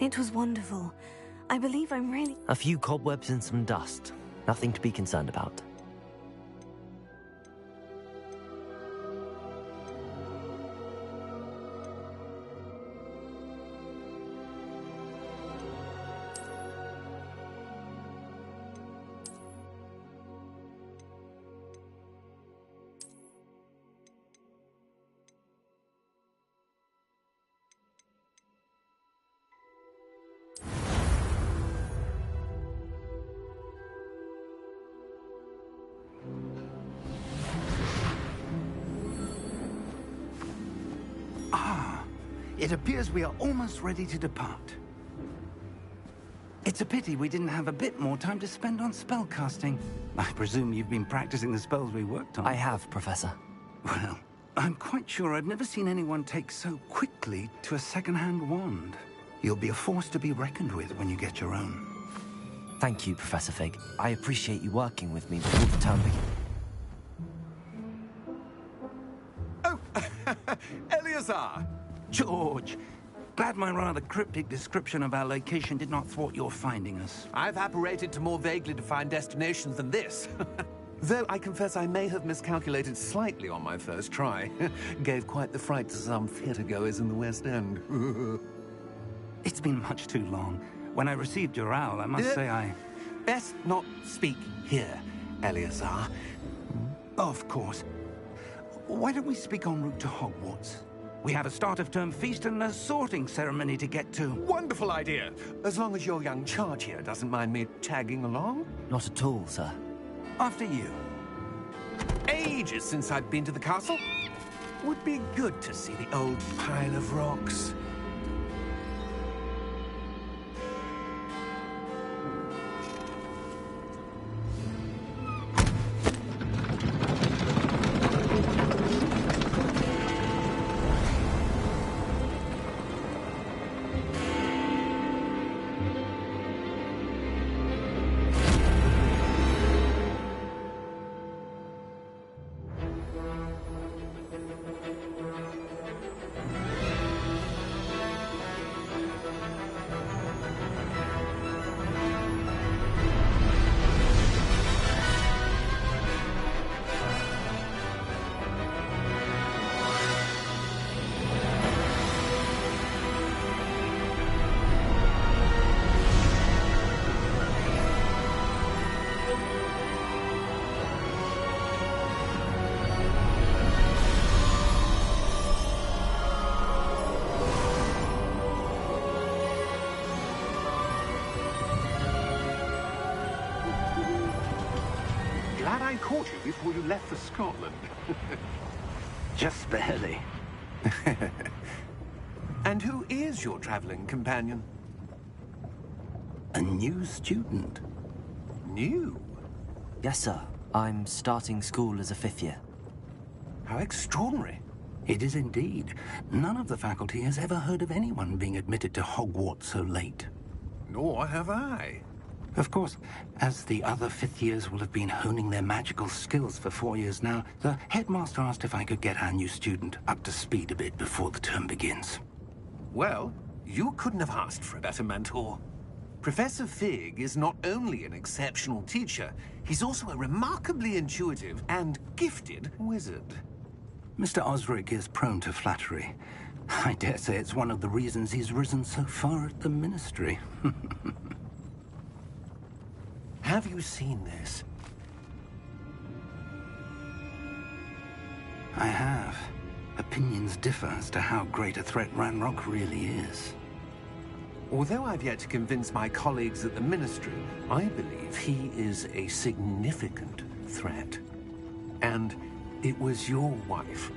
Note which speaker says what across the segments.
Speaker 1: It was wonderful. I believe I'm really...
Speaker 2: A few cobwebs and some dust. Nothing to be concerned about.
Speaker 3: It appears we are almost ready to depart. It's a pity we didn't have a bit more time to spend on spellcasting. I presume you've been practicing the spells we worked on.
Speaker 2: I have, Professor.
Speaker 3: Well, I'm quite sure I've never seen anyone take so quickly to a second-hand wand. You'll be a force to be reckoned with when you get your own.
Speaker 2: Thank you, Professor Fig. I appreciate you working with me before the term begins.
Speaker 4: Oh, Eleazar!
Speaker 3: George, glad my rather cryptic description of our location did not thwart your finding us.
Speaker 4: I've apparated to more vaguely defined destinations than this. Though I confess I may have miscalculated slightly on my first try. Gave quite the fright to some theatre-goers in the West End.
Speaker 3: It's been much too long. When I received your owl, I must say I...
Speaker 4: Best not speak here, Eleazar.
Speaker 3: Of course. Why don't we speak en route to Hogwarts? We have a start-of-term feast and a sorting ceremony to get to.
Speaker 4: Wonderful idea! As long as your young charge here doesn't mind me tagging along.
Speaker 2: Not at all, sir.
Speaker 3: After you.
Speaker 4: Ages since I've been to the castle. Would be good to see the old pile of rocks. I caught you before you left for Scotland.
Speaker 3: Just barely.
Speaker 4: And who is your traveling companion?
Speaker 3: A new student.
Speaker 4: New?
Speaker 2: Yes, sir. I'm starting school as a 5th year.
Speaker 4: How extraordinary.
Speaker 3: It is indeed. None of the faculty has ever heard of anyone being admitted to Hogwarts so late.
Speaker 4: Nor have I.
Speaker 3: Of course, as the other 5th years will have been honing their magical skills for 4 years now, the headmaster asked if I could get our new student up to speed a bit before the term begins.
Speaker 4: Well, you couldn't have asked for a better mentor. Professor Fig is not only an exceptional teacher, he's also a remarkably intuitive and gifted wizard.
Speaker 3: Mr. Osric is prone to flattery. I dare say it's one of the reasons he's risen so far at the Ministry.
Speaker 4: Have you seen this?
Speaker 3: I have. Opinions differ as to how great a threat Ranrock really is.
Speaker 4: Although I've yet to convince my colleagues at the Ministry, I believe he is a significant threat. And it was your wife,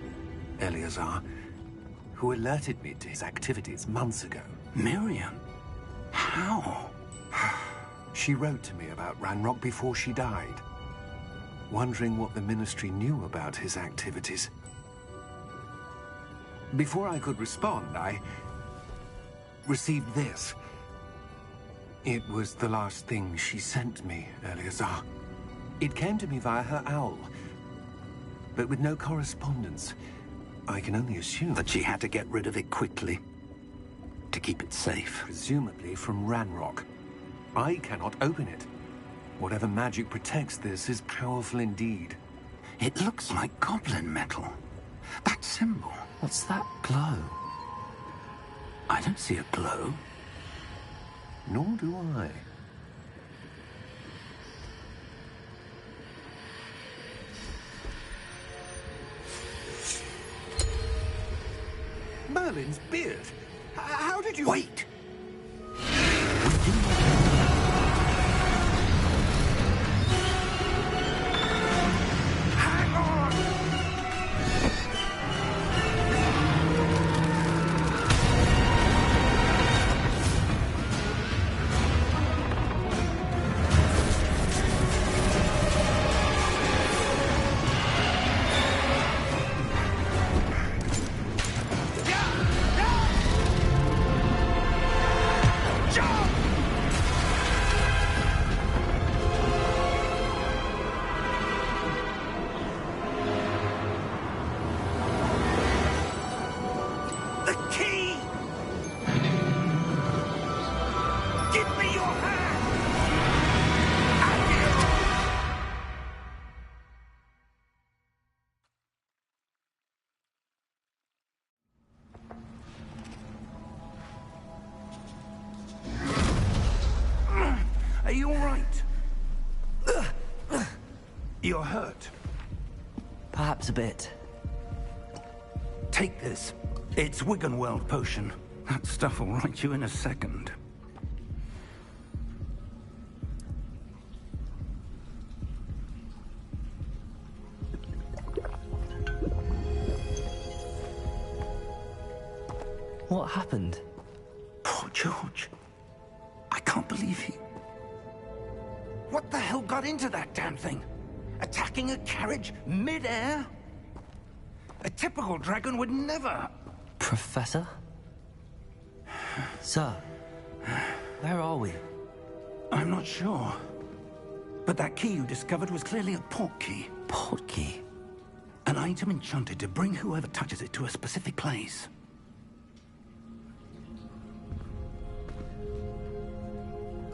Speaker 4: Eleazar, who alerted me to his activities months ago.
Speaker 3: Miriam? How?
Speaker 4: She wrote to me about Ranrock before she died, wondering what the Ministry knew about his activities. Before I could respond, I received this. It was the last thing she sent me, Eleazar. It came to me via her owl, but with no correspondence. I can only assume
Speaker 3: that she had to get rid of it quickly. to keep it safe.
Speaker 4: Presumably from Ranrock. I cannot open it. Whatever magic protects this is powerful indeed.
Speaker 3: It looks like goblin metal. That symbol.
Speaker 2: What's that glow?
Speaker 3: I don't see a glow.
Speaker 4: Nor do I. Merlin's beard. How did you...
Speaker 3: Wait!
Speaker 4: Hang on!
Speaker 3: Are you all right? You're hurt.
Speaker 2: Perhaps a bit.
Speaker 3: Take this. It's Wiggenweld potion. That stuff will right you in a second.
Speaker 2: What happened?
Speaker 3: Poor George. I can't believe he... What the hell got into that damn thing? Attacking a carriage mid-air? A typical dragon would never...
Speaker 2: Professor? Sir, where are we?
Speaker 3: I'm not sure. But that key you discovered was clearly a port key.
Speaker 2: Port key?
Speaker 3: An item enchanted to bring whoever touches it to a specific place.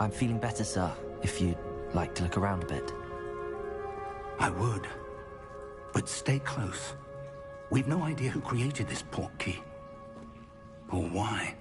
Speaker 2: I'm feeling better, sir, if you'd like to look around a bit.
Speaker 3: I would. But stay close. We've no idea who created this port key. Or why.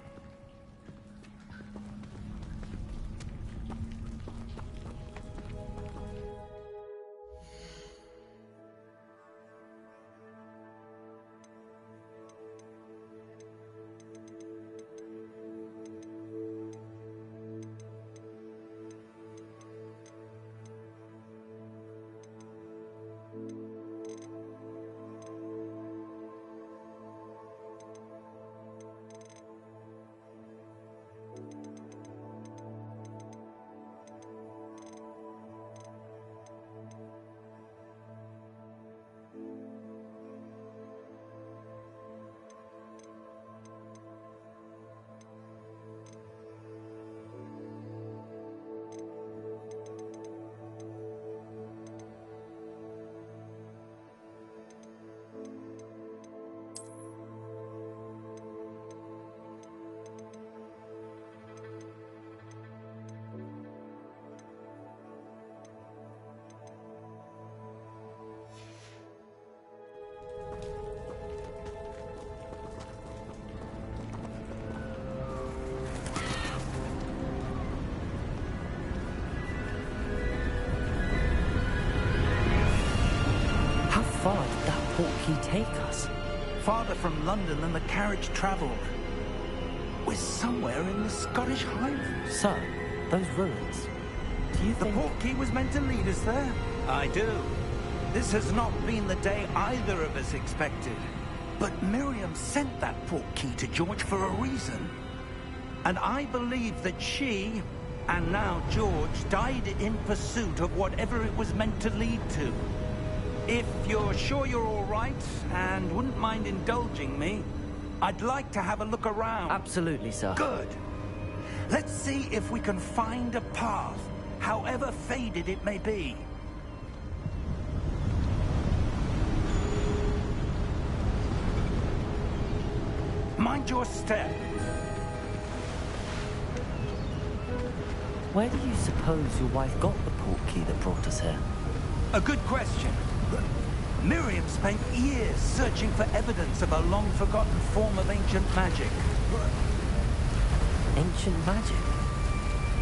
Speaker 2: How far did that port key take us?
Speaker 3: Farther from London than the carriage travelled. We're somewhere in the Scottish Highlands.
Speaker 2: Sir, those ruins. Do you
Speaker 3: The
Speaker 2: think...
Speaker 3: port key was meant to lead us there? I do. This has not been the day either of us expected. But Miriam sent that port key to George for a reason. And I believe that she, and now George, died in pursuit of whatever it was meant to lead to. If you're sure you're all right, and wouldn't mind indulging me, I'd like to have a look around.
Speaker 2: Absolutely, sir.
Speaker 3: Good. Let's see if we can find a path, however faded it may be. Mind your step.
Speaker 2: Where do you suppose your wife got the portkey that brought us here?
Speaker 3: A good question. Miriam spent years searching for evidence of a long-forgotten form of ancient magic.
Speaker 2: Ancient magic?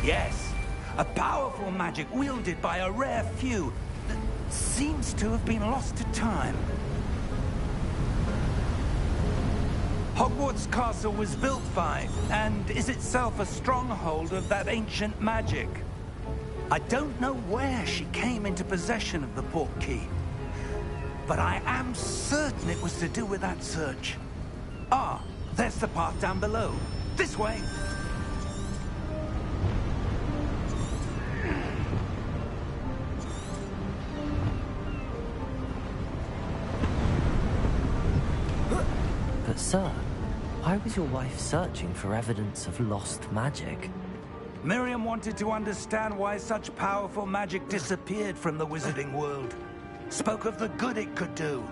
Speaker 3: Yes, a powerful magic wielded by a rare few that seems to have been lost to time. Hogwarts Castle was built by, and is itself a stronghold of that ancient magic. I don't know where she came into possession of the portkey, but I am certain it was to do with that search. Ah, there's the path down below. This way!
Speaker 2: But sir, why was your wife searching for evidence of lost magic?
Speaker 3: Miriam wanted to understand why such powerful magic disappeared from the wizarding world. Spoke of the good it could do.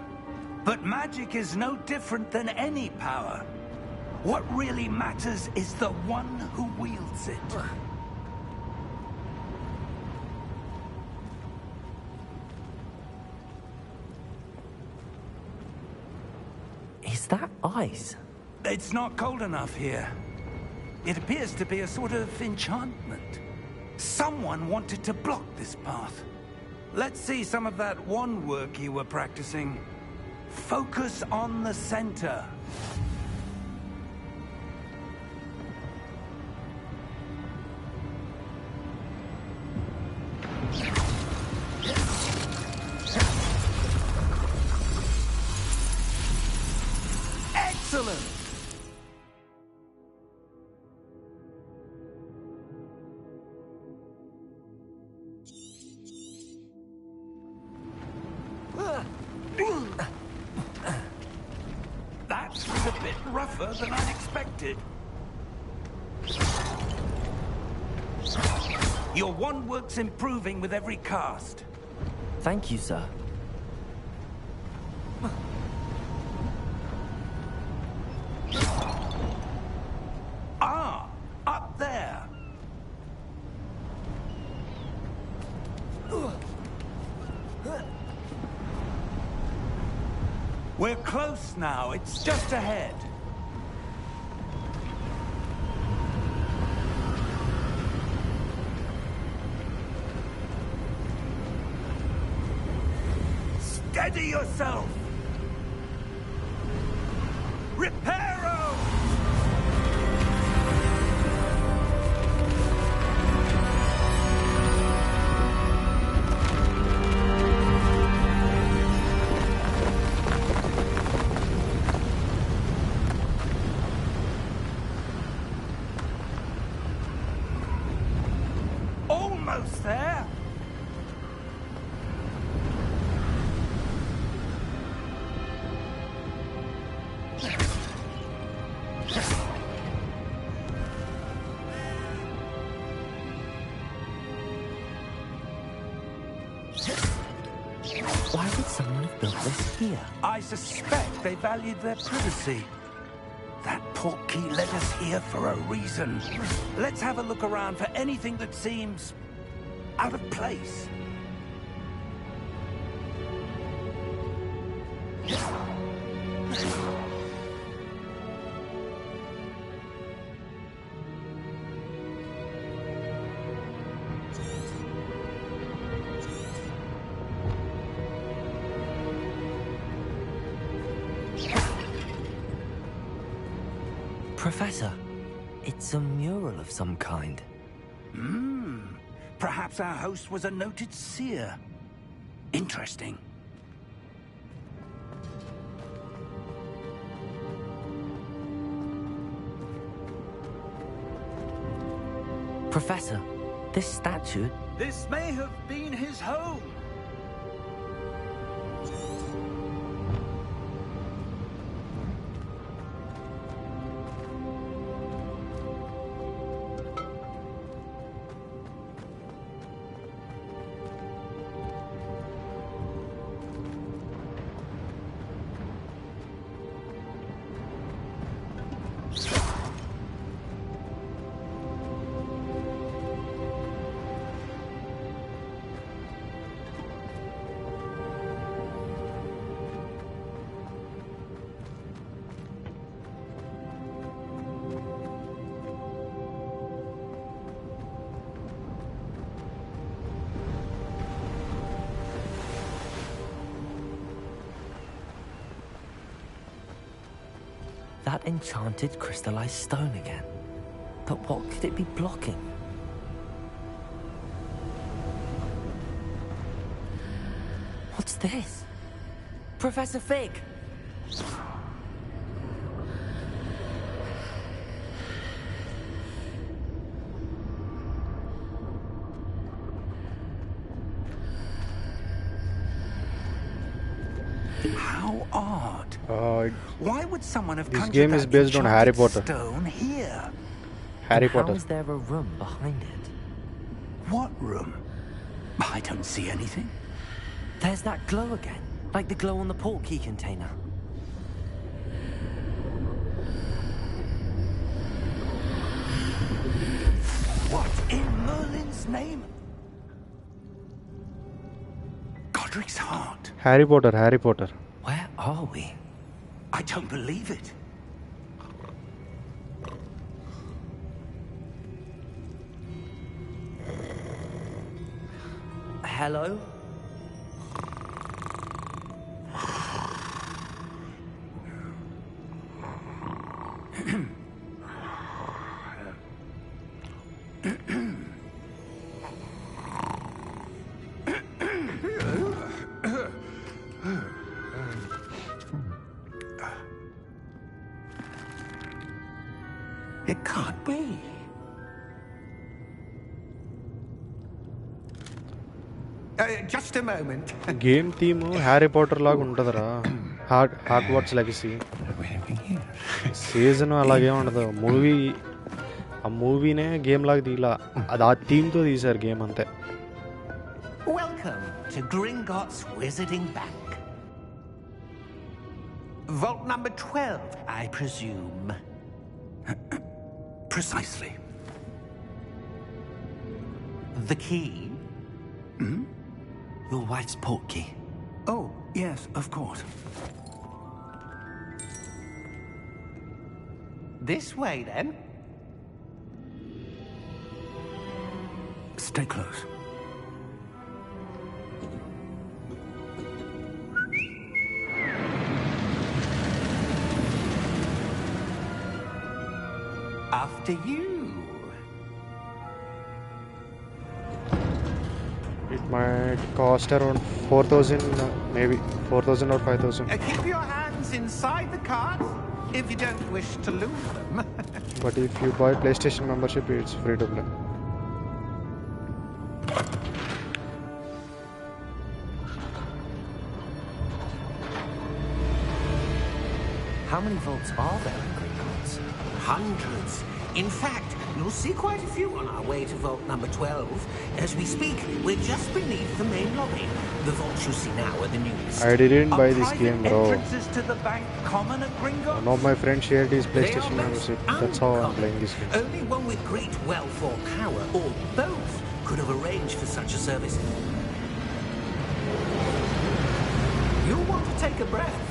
Speaker 3: But magic is no different than any power. What really matters is the one who wields it.
Speaker 2: Is that ice?
Speaker 3: It's not cold enough here. It appears to be a sort of enchantment. Someone wanted to block this path. Let's see some of that wand work you were practicing. Focus on the center. Excellent! That was a bit rougher than I'd expected. Your wand work's improving with every cast.
Speaker 2: Thank you, sir.
Speaker 3: Ah, up there. We're close now. It's just ahead. Steady yourself. Reparo! Almost there.
Speaker 2: Why would someone have built this here?
Speaker 3: I suspect they valued their privacy. That portkey led us here for a reason. Let's have a look around for anything that seems out of place.
Speaker 2: Professor, it's a mural of some kind.
Speaker 3: Perhaps our host was a noted seer. Interesting.
Speaker 2: Professor, this statue...
Speaker 3: This may have been his home.
Speaker 2: that enchanted crystallized stone again. But what could it be blocking? What's this? Professor Fig!
Speaker 3: How odd. Why would someone have
Speaker 5: this game is based on Harry Potter.
Speaker 3: Stone here?
Speaker 5: Harry Potter.
Speaker 2: How is there a room behind it?
Speaker 3: What room? I don't see anything.
Speaker 2: There's that glow again, like the glow on the portkey container.
Speaker 3: What in Merlin's name? Godric's heart.
Speaker 5: Harry Potter, Harry Potter.
Speaker 2: Where are we?
Speaker 3: I don't believe it.
Speaker 2: Hello?
Speaker 3: It can't be. Just a moment.
Speaker 5: Game theme Harry Potter laga untadara. Hogwarts legacy. Season alage undadu. Movie ne game laga deela. Adu theme tho teesaru game ante.
Speaker 3: Welcome to Gringotts Wizarding Bank. Vault number 12, I presume. Precisely. The key?
Speaker 2: Hmm? Your wife's portkey.
Speaker 3: Oh, yes, of course. This way, then. Stay close. After you.
Speaker 5: It might cost around 4,000, maybe 4,000 or 5,000.
Speaker 3: Keep your hands inside the cart if you don't wish to lose them.
Speaker 5: But if you buy PlayStation membership, it's free to play.
Speaker 2: How many vaults are there in Gringotts?
Speaker 6: Hundreds. In fact, you'll see quite a few on our way to vault number 12. As we speak, we're just beneath the main lobby. The vaults you see now are the newest.
Speaker 5: I didn't buy this game, bro.
Speaker 3: Entrances to the bank common at Gringotts?
Speaker 5: One of my friends shared his PlayStation membership. That's how I'm playing this game.
Speaker 6: Only one with great wealth or power, or both, could have arranged for such a service.
Speaker 3: You'll want to take a breath.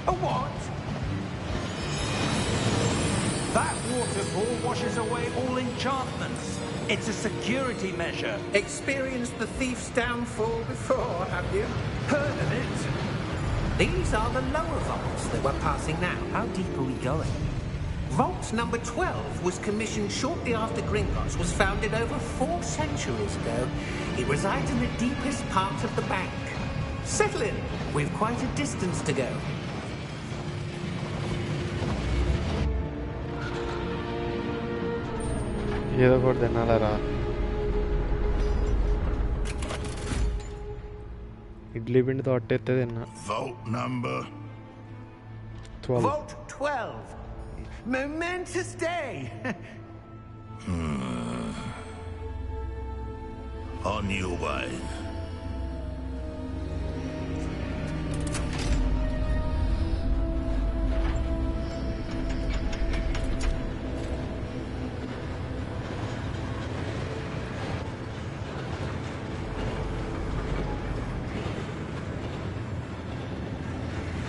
Speaker 3: A what? That waterfall washes away all enchantments. It's a security measure.
Speaker 6: Experienced the thief's downfall before, have you?
Speaker 3: Heard of it?
Speaker 6: These are the lower vaults that we're passing now.
Speaker 2: How deep are we going?
Speaker 6: Vault number 12 was commissioned shortly after Gringotts was founded over 4 centuries ago. It resides in the deepest part of the bank. Settle in. We've quite a distance to go.
Speaker 5: ఏదో ఒకటి తినాలరా ఇడ్లీ పిండితో అట్టెత్తే తిన్నా
Speaker 7: Vault number
Speaker 5: 12
Speaker 3: Vault 12. Momentous day.
Speaker 7: on your way.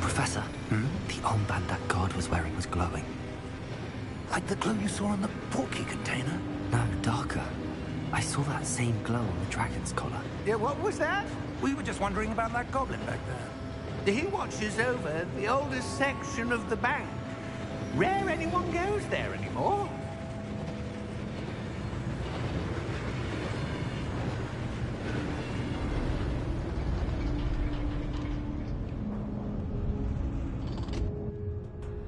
Speaker 2: Professor, the armband that guard was wearing was glowing.
Speaker 3: Like the glow you saw on the portkey container?
Speaker 2: No, darker. I saw that same glow on the dragon's collar.
Speaker 3: Yeah, what was that? We were just wondering about that goblin back there.
Speaker 6: He watches over the oldest section of the bank. Rare anyone goes there anymore.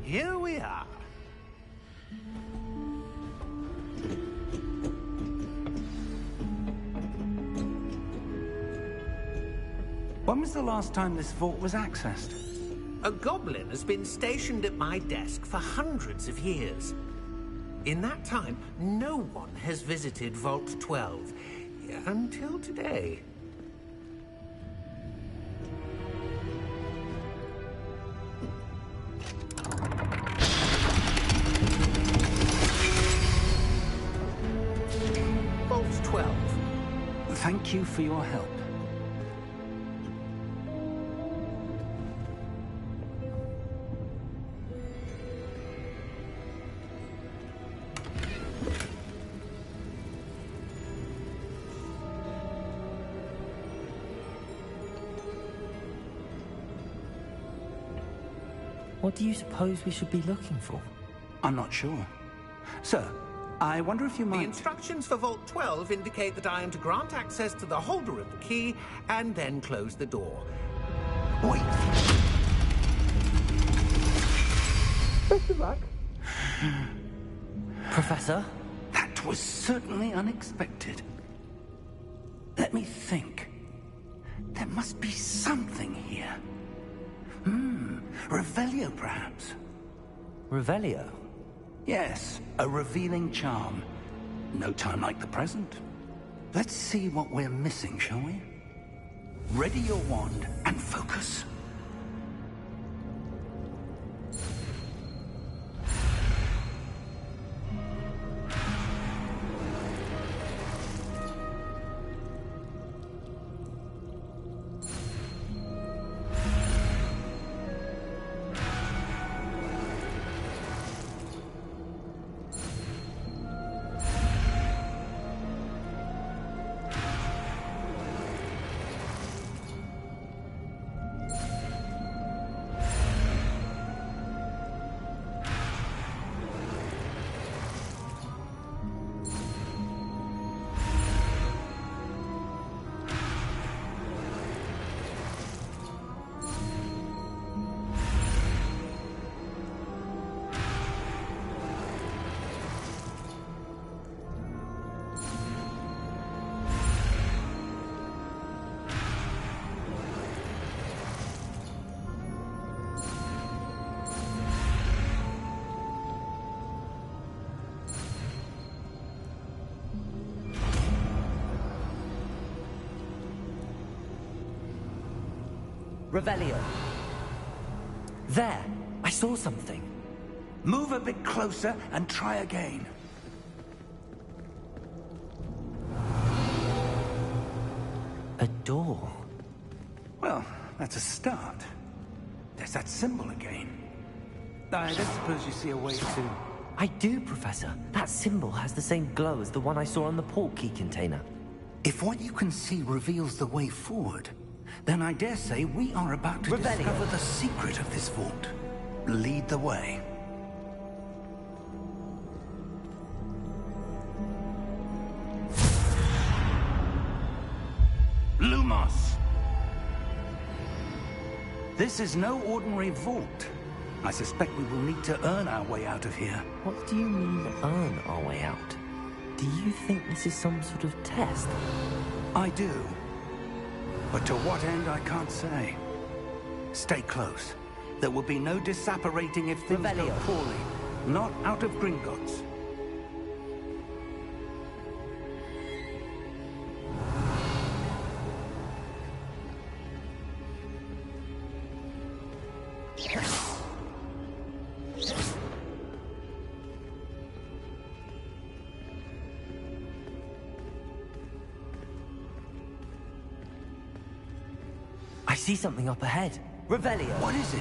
Speaker 6: Here we are.
Speaker 3: When was the last time this vault was accessed?
Speaker 6: A goblin has been stationed at my desk for hundreds of years. In that time, no one has visited Vault 12 until today. Vault 12.
Speaker 3: Thank you for your help.
Speaker 2: What do you suppose we should be looking for?
Speaker 3: I'm not sure. Sir, I wonder if you
Speaker 6: The
Speaker 3: might...
Speaker 6: instructions for Vault 12 indicate that I am to grant access to the holder of the key and then close the door.
Speaker 3: Wait.
Speaker 6: Best of luck.
Speaker 2: Professor?
Speaker 3: That was certainly unexpected. Let me think. There must be something here. Revelio, perhaps?
Speaker 2: Revelio?
Speaker 3: Yes, a revealing charm. No time like the present. Let's see what we're missing, shall we? Ready your wand and focus.
Speaker 2: Revelio. There! I saw something.
Speaker 3: Move a bit closer and try again.
Speaker 2: A door.
Speaker 3: Well, that's a start. There's that symbol again. I don't suppose you see a way to...
Speaker 2: I do, Professor. That symbol has the same glow as the one I saw on the port key container.
Speaker 3: If what you can see reveals the way forward, then I dare say we are about to
Speaker 2: Revelio.
Speaker 3: discover the secret of this vault. Lead the way. Lumos! This is no ordinary vault. I suspect we will need to earn our way out of here.
Speaker 2: What do you mean, earn our way out? Do you think this is some sort of test?
Speaker 3: I do. But to what end, I can't say. Stay close. There will be no disapparating if things go
Speaker 2: Revelio.
Speaker 3: poorly. Not out of Gringotts.
Speaker 2: I see something up ahead. Revelio.
Speaker 3: What is it?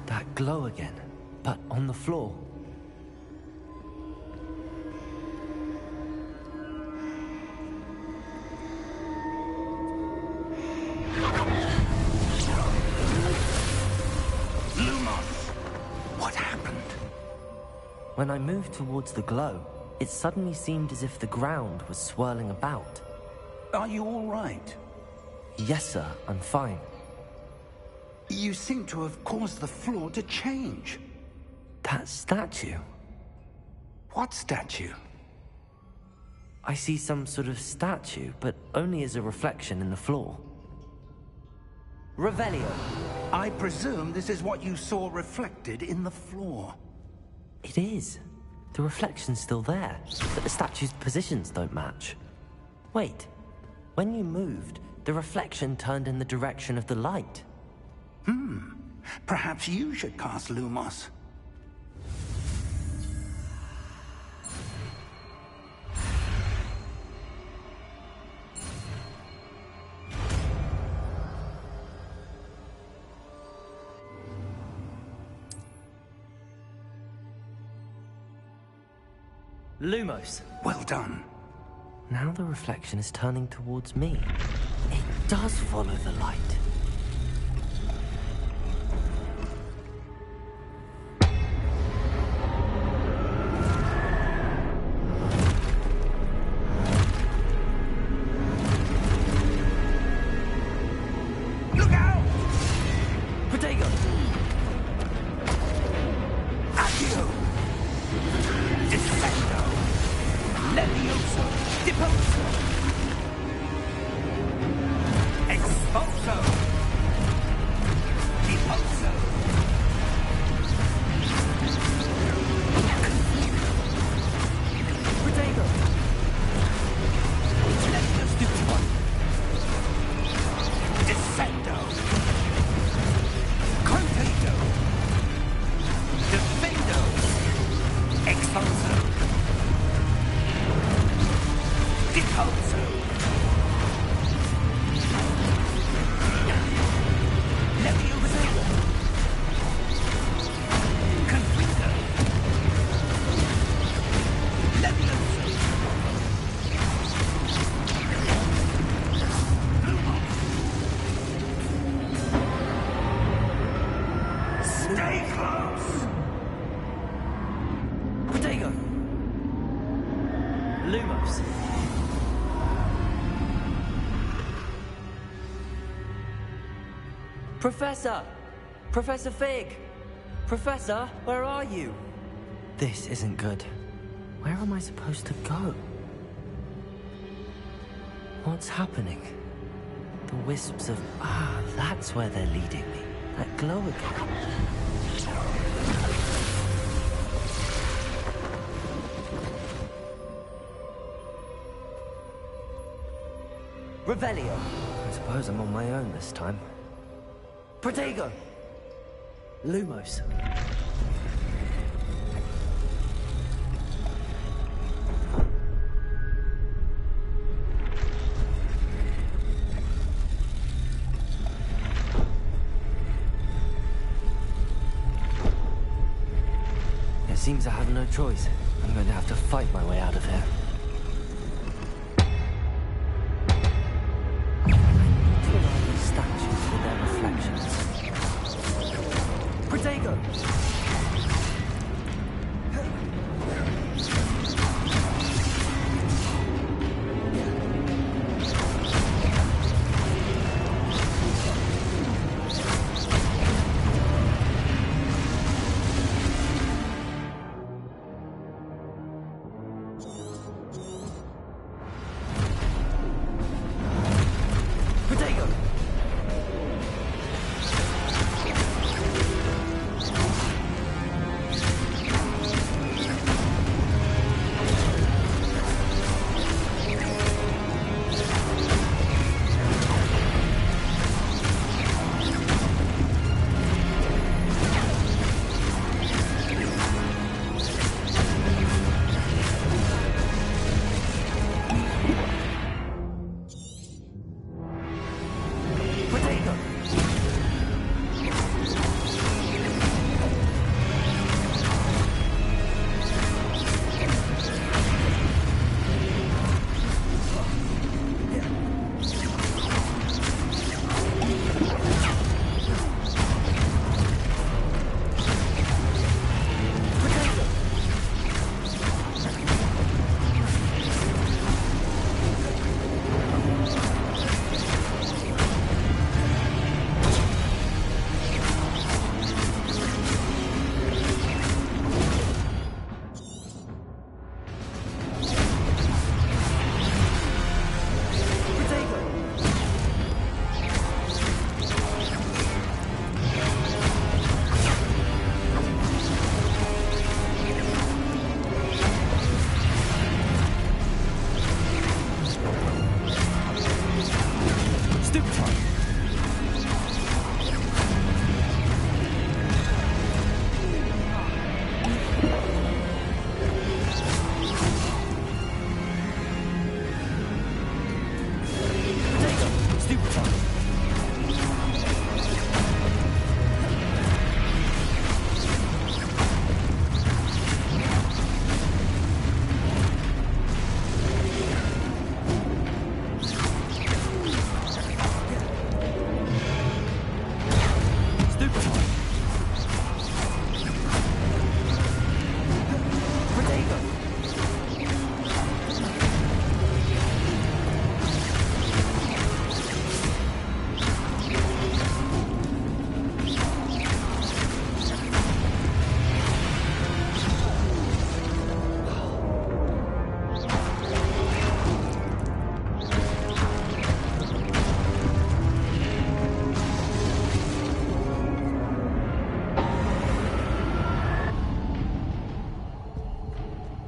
Speaker 2: That glow again, but on the floor.
Speaker 3: Lumos! What happened?
Speaker 2: When I moved towards the glow, it suddenly seemed as if the ground was swirling about.
Speaker 3: Are you all right?
Speaker 2: Yes, sir, I'm fine.
Speaker 3: You seem to have caused the floor to change.
Speaker 2: That statue?
Speaker 3: What statue?
Speaker 2: I see some sort of statue, but only as a reflection in the floor. Revelio.
Speaker 3: I presume this is what you saw reflected in the floor.
Speaker 2: It is. The reflection's still there, but the statue's positions don't match. Wait. When you moved, the reflection turned in the direction of the light.
Speaker 3: Perhaps you should cast Lumos.
Speaker 2: Lumos.
Speaker 3: Well done.
Speaker 2: Now the reflection is turning towards me. It does follow the light.
Speaker 3: Look out!
Speaker 2: Protego!
Speaker 3: Accio! Descendo! Levioso! Deposo! Expulso! Deposo!
Speaker 2: Protego!
Speaker 3: Levio stupido! Descendo! Contagido! Defendo! Expulso! Deposo! Levioso! Conflido! Levioso! Stay close!
Speaker 2: Protego! Lumos. Professor! Professor Fig! Professor, where are you? This isn't good. Where am I supposed to go? What's happening? The wisps of... Ah, that's where they're leading me. That glow again. Revelio. I suppose I'm on my own this time. Protego! Lumos. It seems I have no choice. I'm going to have to fight my way out of here. Statues with their reflections. Protego! Protego!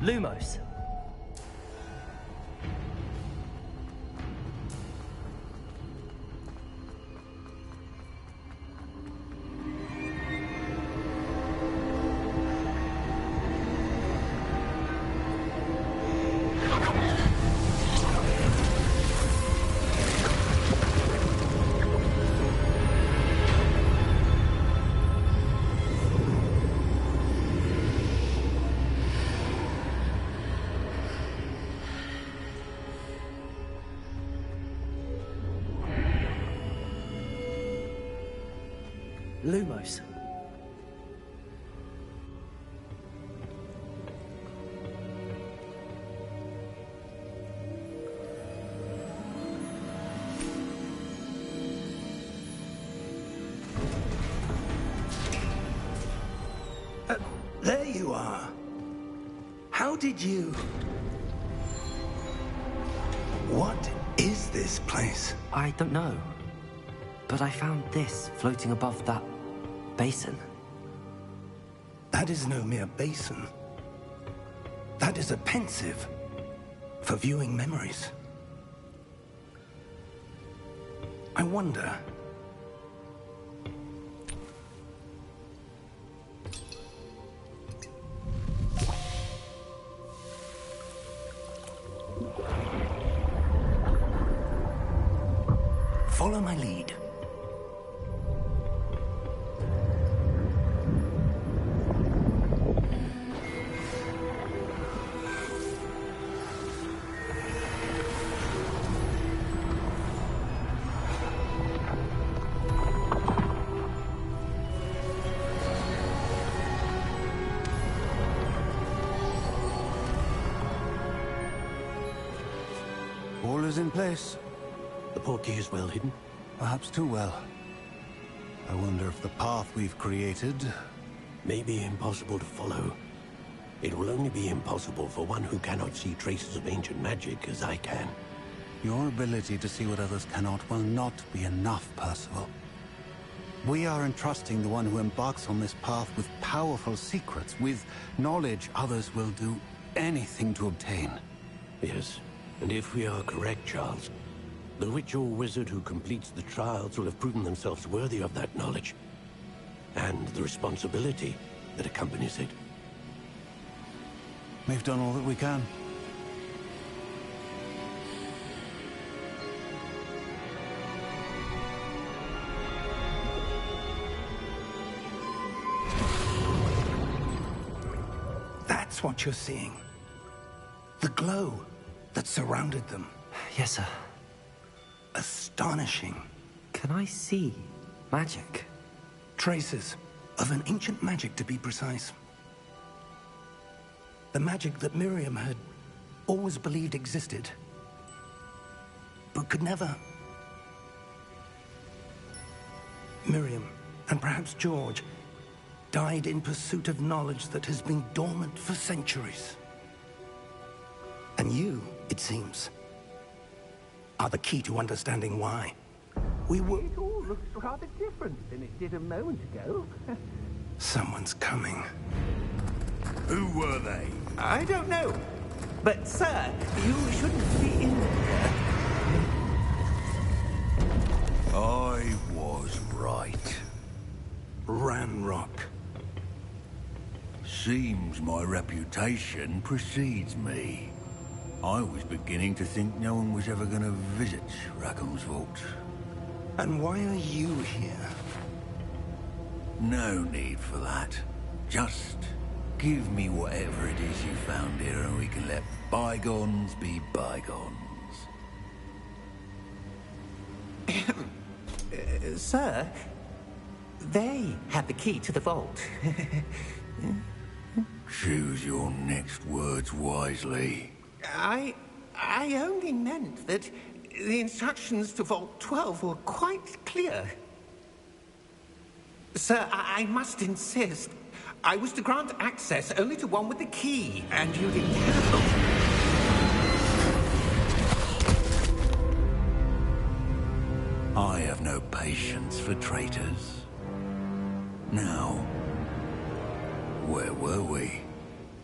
Speaker 2: Lumos. Lumos.
Speaker 3: There you are. How did you... What is this place?
Speaker 2: I don't know. But I found this floating above that basin.
Speaker 3: That is no mere basin. That is a pensive for viewing memories. I wonder... Follow my lead.
Speaker 8: All is in place.
Speaker 9: The portkey is well hidden?
Speaker 8: Perhaps too well. I wonder if the path we've created...
Speaker 9: may be impossible to follow. It will only be impossible for one who cannot see traces of ancient magic as I can.
Speaker 8: Your ability to see what others cannot will not be enough, Percival. We are entrusting the one who embarks on this path with powerful secrets, with knowledge others will do anything to obtain.
Speaker 9: Yes, and if we are correct, Charles, the witch or wizard who completes the trials will have proven themselves worthy of that knowledge, and the responsibility that accompanies it.
Speaker 8: We've done all that we can.
Speaker 3: That's what you're seeing. The glow that surrounded them.
Speaker 2: Yes, sir.
Speaker 3: Astonishing.
Speaker 2: Can I see magic?
Speaker 3: Traces of an ancient magic, to be precise. The magic that Miriam had always believed existed, but could never. Miriam, and perhaps George, died in pursuit of knowledge that has been dormant for centuries. And you, it seems, are the key to understanding why. We were...
Speaker 6: It all looks rather different than it did a moment ago.
Speaker 3: Someone's coming.
Speaker 7: Who were they?
Speaker 6: I don't know. But, sir, you shouldn't be in here.
Speaker 7: I was right.
Speaker 3: Ranrock.
Speaker 7: Seems my reputation precedes me. I was beginning to think no one was ever going to visit Rackham's vault.
Speaker 3: And why are you here?
Speaker 7: No need for that. Just give me whatever it is you found here and we can let bygones be bygones.
Speaker 6: Sir, They had the key to the vault.
Speaker 7: Choose your next words wisely.
Speaker 6: I only meant that the instructions to Vault 12 were quite clear. Sir, I must insist. I was to grant access only to one with the key, and you didn't have.
Speaker 7: I have no patience for traitors. Now, where were we?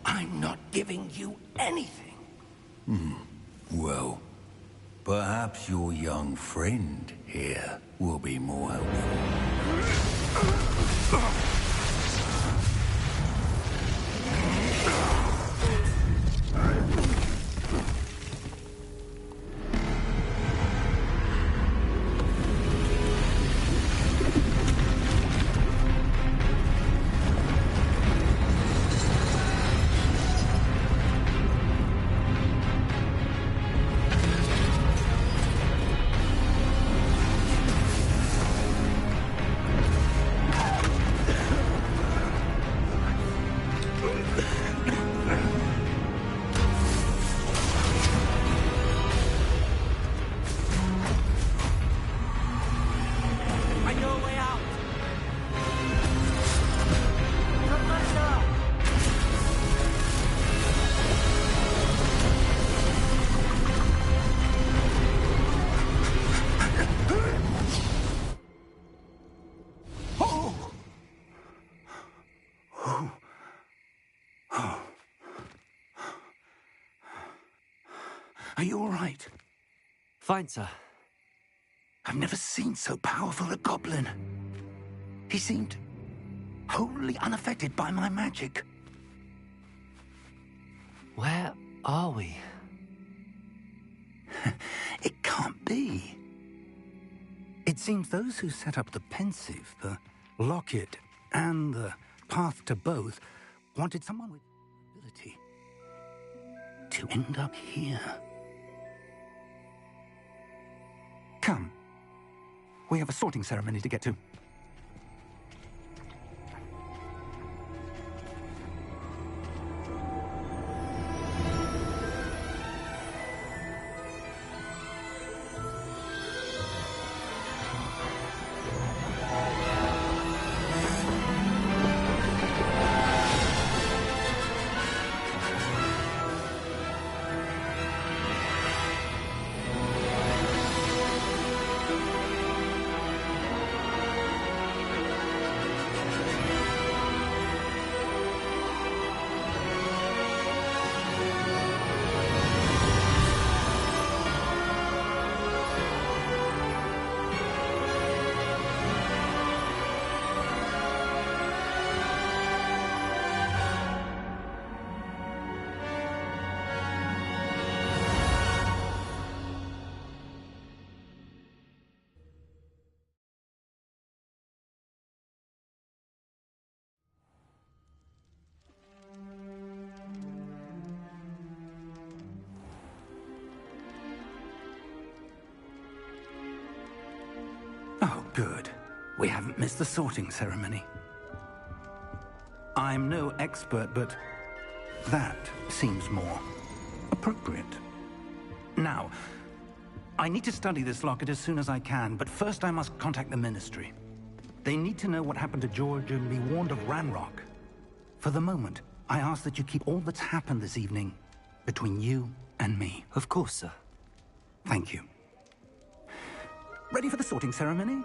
Speaker 3: I'm not giving you anything.
Speaker 7: Well, perhaps your young friend here will be more helpful.
Speaker 3: Are you all right?
Speaker 2: Fine, sir.
Speaker 3: I've never seen so powerful a goblin. He seemed wholly unaffected by my magic.
Speaker 2: Where are we?
Speaker 3: It can't be. It seems those who set up the pensive, the locket, and the path to both wanted someone with ability to end up here. Come. We have a sorting ceremony to get to. Oh, good. We haven't missed the sorting ceremony. I'm no expert, but that seems more appropriate. Now, I need to study this locket as soon as I can, but first I must contact the Ministry. They need to know what happened to George and be warned of Ranrock. For the moment, I ask that you keep all that's happened this evening between you and me.
Speaker 2: Of course, sir.
Speaker 3: Thank you. Ready for the sorting ceremony?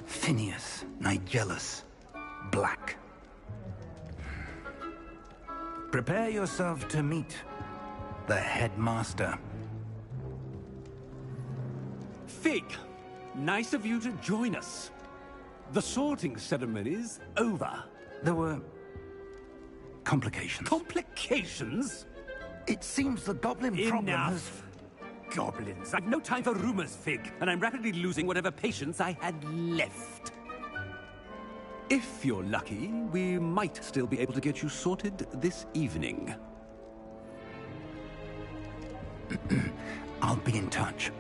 Speaker 3: Phineas, Nigellus, Black. Prepare yourself to meet the headmaster.
Speaker 10: Fig, nice of you to join us. The sorting ceremony's over.
Speaker 3: There were complications.
Speaker 10: Complications?
Speaker 3: It seems the goblin problem has...
Speaker 10: goblins! I've no time for rumors, Fig, and I'm rapidly losing whatever patience I had left. If you're lucky, we might still be able to get you sorted this evening.
Speaker 3: I'll be in touch.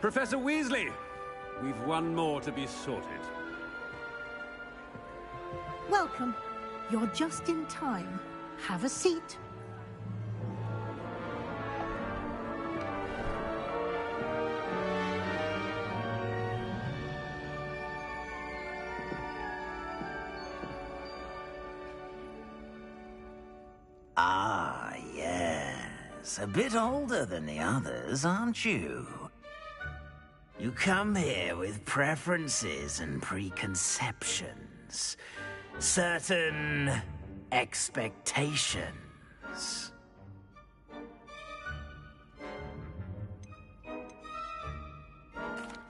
Speaker 10: Professor Weasley, we've one more to be sorted.
Speaker 11: Welcome. You're just in time. Have a seat.
Speaker 12: Ah, yes. A bit older than the others, aren't you? You come here with preferences and preconceptions. Certain expectations.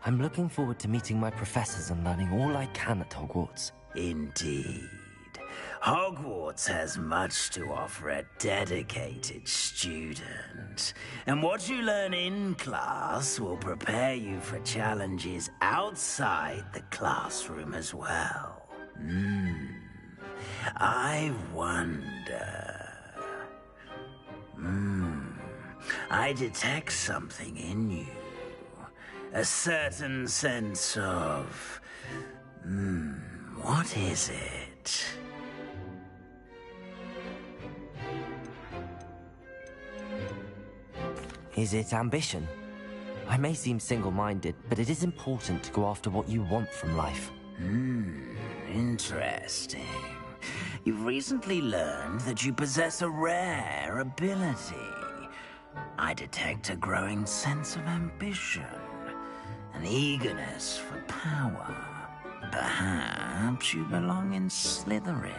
Speaker 2: I'm looking forward to meeting my professors and learning all I can at Hogwarts.
Speaker 12: Indeed. Hogwarts has much to offer a dedicated student. And what you learn in class will prepare you for challenges outside the classroom as well. I wonder... I detect something in you. A certain sense of... what is it?
Speaker 2: Is it ambition? I may seem single-minded, but it is important to go after what you want from life.
Speaker 12: Interesting. You've recently learned that you possess a rare ability. I detect a growing sense of ambition, an eagerness for power. Perhaps you belong in Slytherin.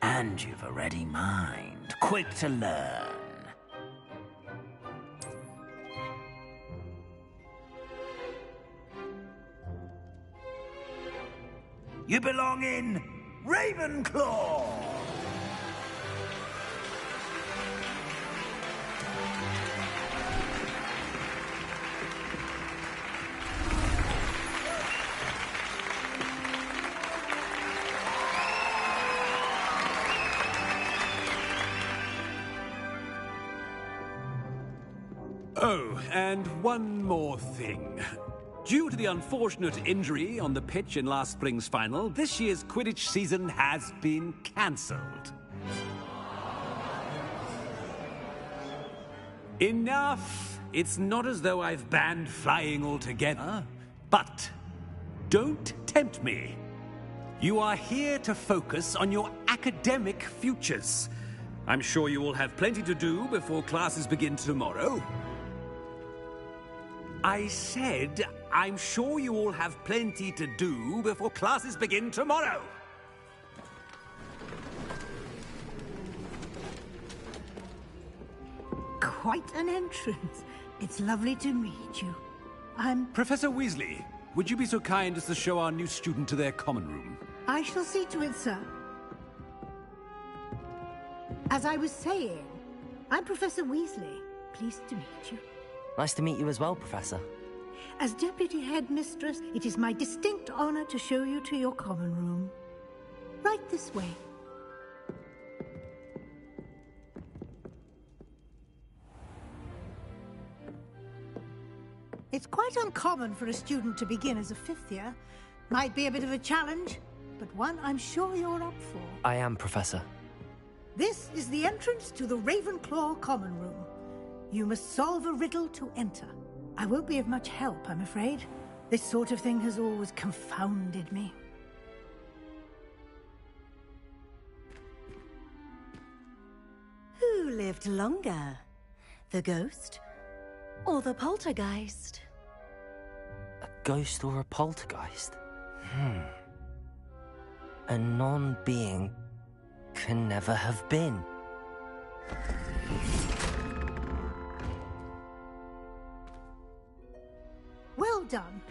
Speaker 12: And you've a ready mind, quick to learn. You belong in Ravenclaw!
Speaker 10: Oh, and one more thing. Due to the unfortunate injury on the pitch in last spring's final, this year's Quidditch season has been cancelled. Enough! It's not as though I've banned flying altogether, but don't tempt me. You are here to focus on your academic futures. I'm sure you will have plenty to do before classes begin tomorrow. I said, I'm sure you all have plenty to do before classes begin tomorrow.
Speaker 11: Quite an entrance. It's lovely to meet you. I'm...
Speaker 10: Professor Weasley, would you be so kind as to show our new student to their common room?
Speaker 11: I shall see to it, sir. As I was saying, I'm Professor Weasley. Pleased to meet you.
Speaker 2: Nice to meet you as well, Professor.
Speaker 11: As Deputy Headmistress, it is my distinct honor to show you to your common room. Right this way. It's quite uncommon for a student to begin as a fifth year. Might be a bit of a challenge, but one I'm sure you're up for.
Speaker 2: I am, Professor.
Speaker 11: This is the entrance to the Ravenclaw common room. You must solve a riddle to enter. I won't be of much help, I'm afraid. This sort of thing has always confounded me.
Speaker 13: Who lived longer? The ghost or the poltergeist?
Speaker 2: A ghost or a poltergeist? A non-being can never have been.
Speaker 11: Well done.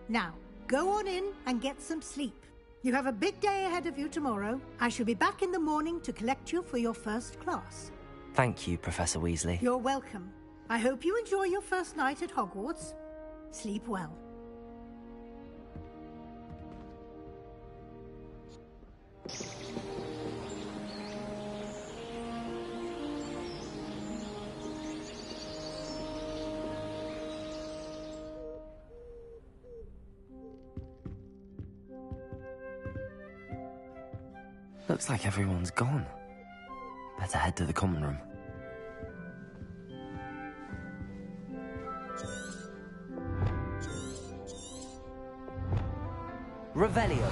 Speaker 11: Now, go on in and get some sleep. You have a big day ahead of you tomorrow. I shall be back in the morning to collect you for your first class.
Speaker 2: Thank you, Professor Weasley.
Speaker 11: You're welcome. I hope you enjoy your first night at Hogwarts. Sleep well.
Speaker 2: Looks like everyone's gone. Better head to the common room. Revelio.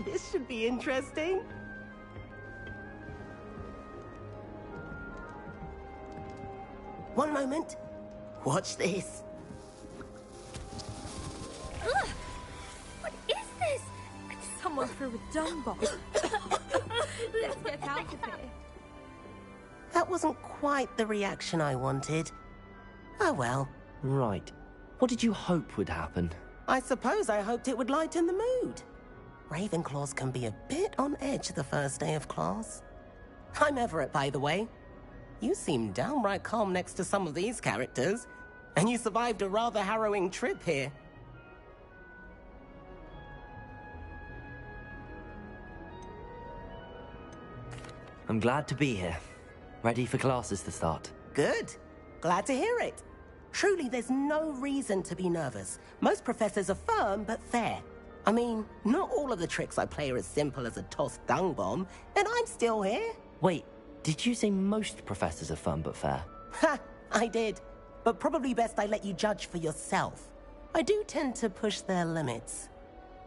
Speaker 14: This should be interesting. One moment. Watch this.
Speaker 15: Ugh! What is this? Someone threw a dung bomb. Let's get out of here.
Speaker 14: That wasn't quite the reaction I wanted. Oh well.
Speaker 2: Right. What did you hope would happen?
Speaker 14: I suppose I hoped it would lighten the mood. Ravenclaws can be a bit on edge the first day of class. I'm Everett, by the way. You seem downright calm next to some of these characters, and you survived a rather harrowing trip here.
Speaker 2: I'm glad to be here. Ready for classes to start.
Speaker 14: Good. Glad to hear it. Truly, there's no reason to be nervous. Most professors are firm but fair. I mean, not all of the tricks I play are as simple as a tossed dung bomb, and I'm still here.
Speaker 2: Wait, did you say most professors are fun but fair?
Speaker 14: Ha! I did. But probably best I let you judge for yourself. I do tend to push their limits.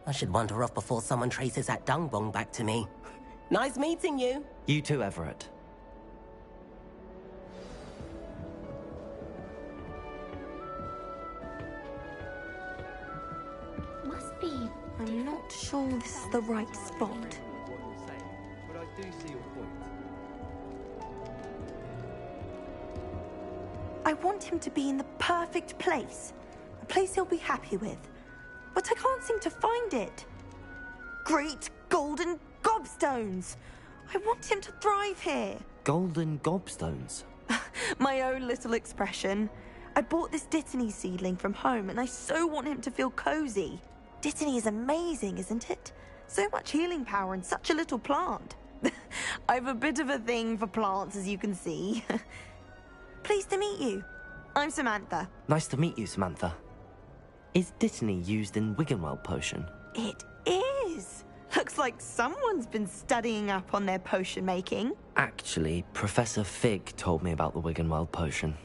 Speaker 14: I should wander off before someone traces that dung bomb back to me. Nice meeting you.
Speaker 2: You too, Everett.
Speaker 15: Must be.
Speaker 1: I'm not sure this is the right spot.
Speaker 16: But I do see your point.
Speaker 17: I want him to be in the perfect place. A place he'll be happy with. But I can't seem to find it. Great golden gobstones! I want him to thrive here.
Speaker 2: Golden gobstones?
Speaker 17: My own little expression. I bought this Dittany seedling from home and I so want him to feel cozy. Dittany is amazing, isn't it? So much healing power in such a little plant. I've a bit of a thing for plants, as you can see. Pleased to meet you. I'm Samantha.
Speaker 2: Nice to meet you, Samantha. Is Dittany used in Wiggenweld potion?
Speaker 17: It is. Looks like someone's been studying up on their potion making.
Speaker 2: Actually, Professor Fig told me about the Wiggenweld potion.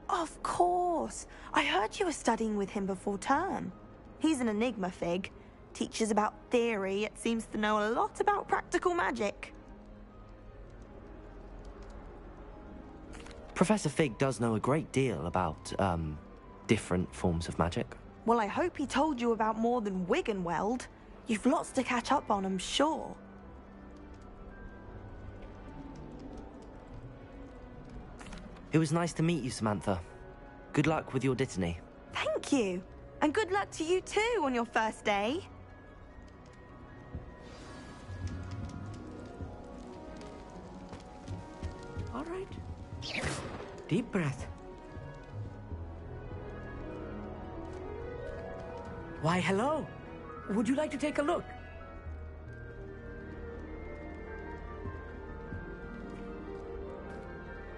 Speaker 17: Of course. I heard you were studying with him before term. He's an enigma, Fig. Teaches about theory, yet seems to know a lot about practical magic.
Speaker 2: Professor Fig does know a great deal about, different forms of magic.
Speaker 17: Well, I hope he told you about more than Wiggenweld. You've lots to catch up on, I'm sure.
Speaker 2: It was nice to meet you, Samantha. Good luck with your dittany.
Speaker 17: Thank you. And good luck to you too on your first day.
Speaker 18: All right. Deep breath. Why, hello. Would you like to take a look?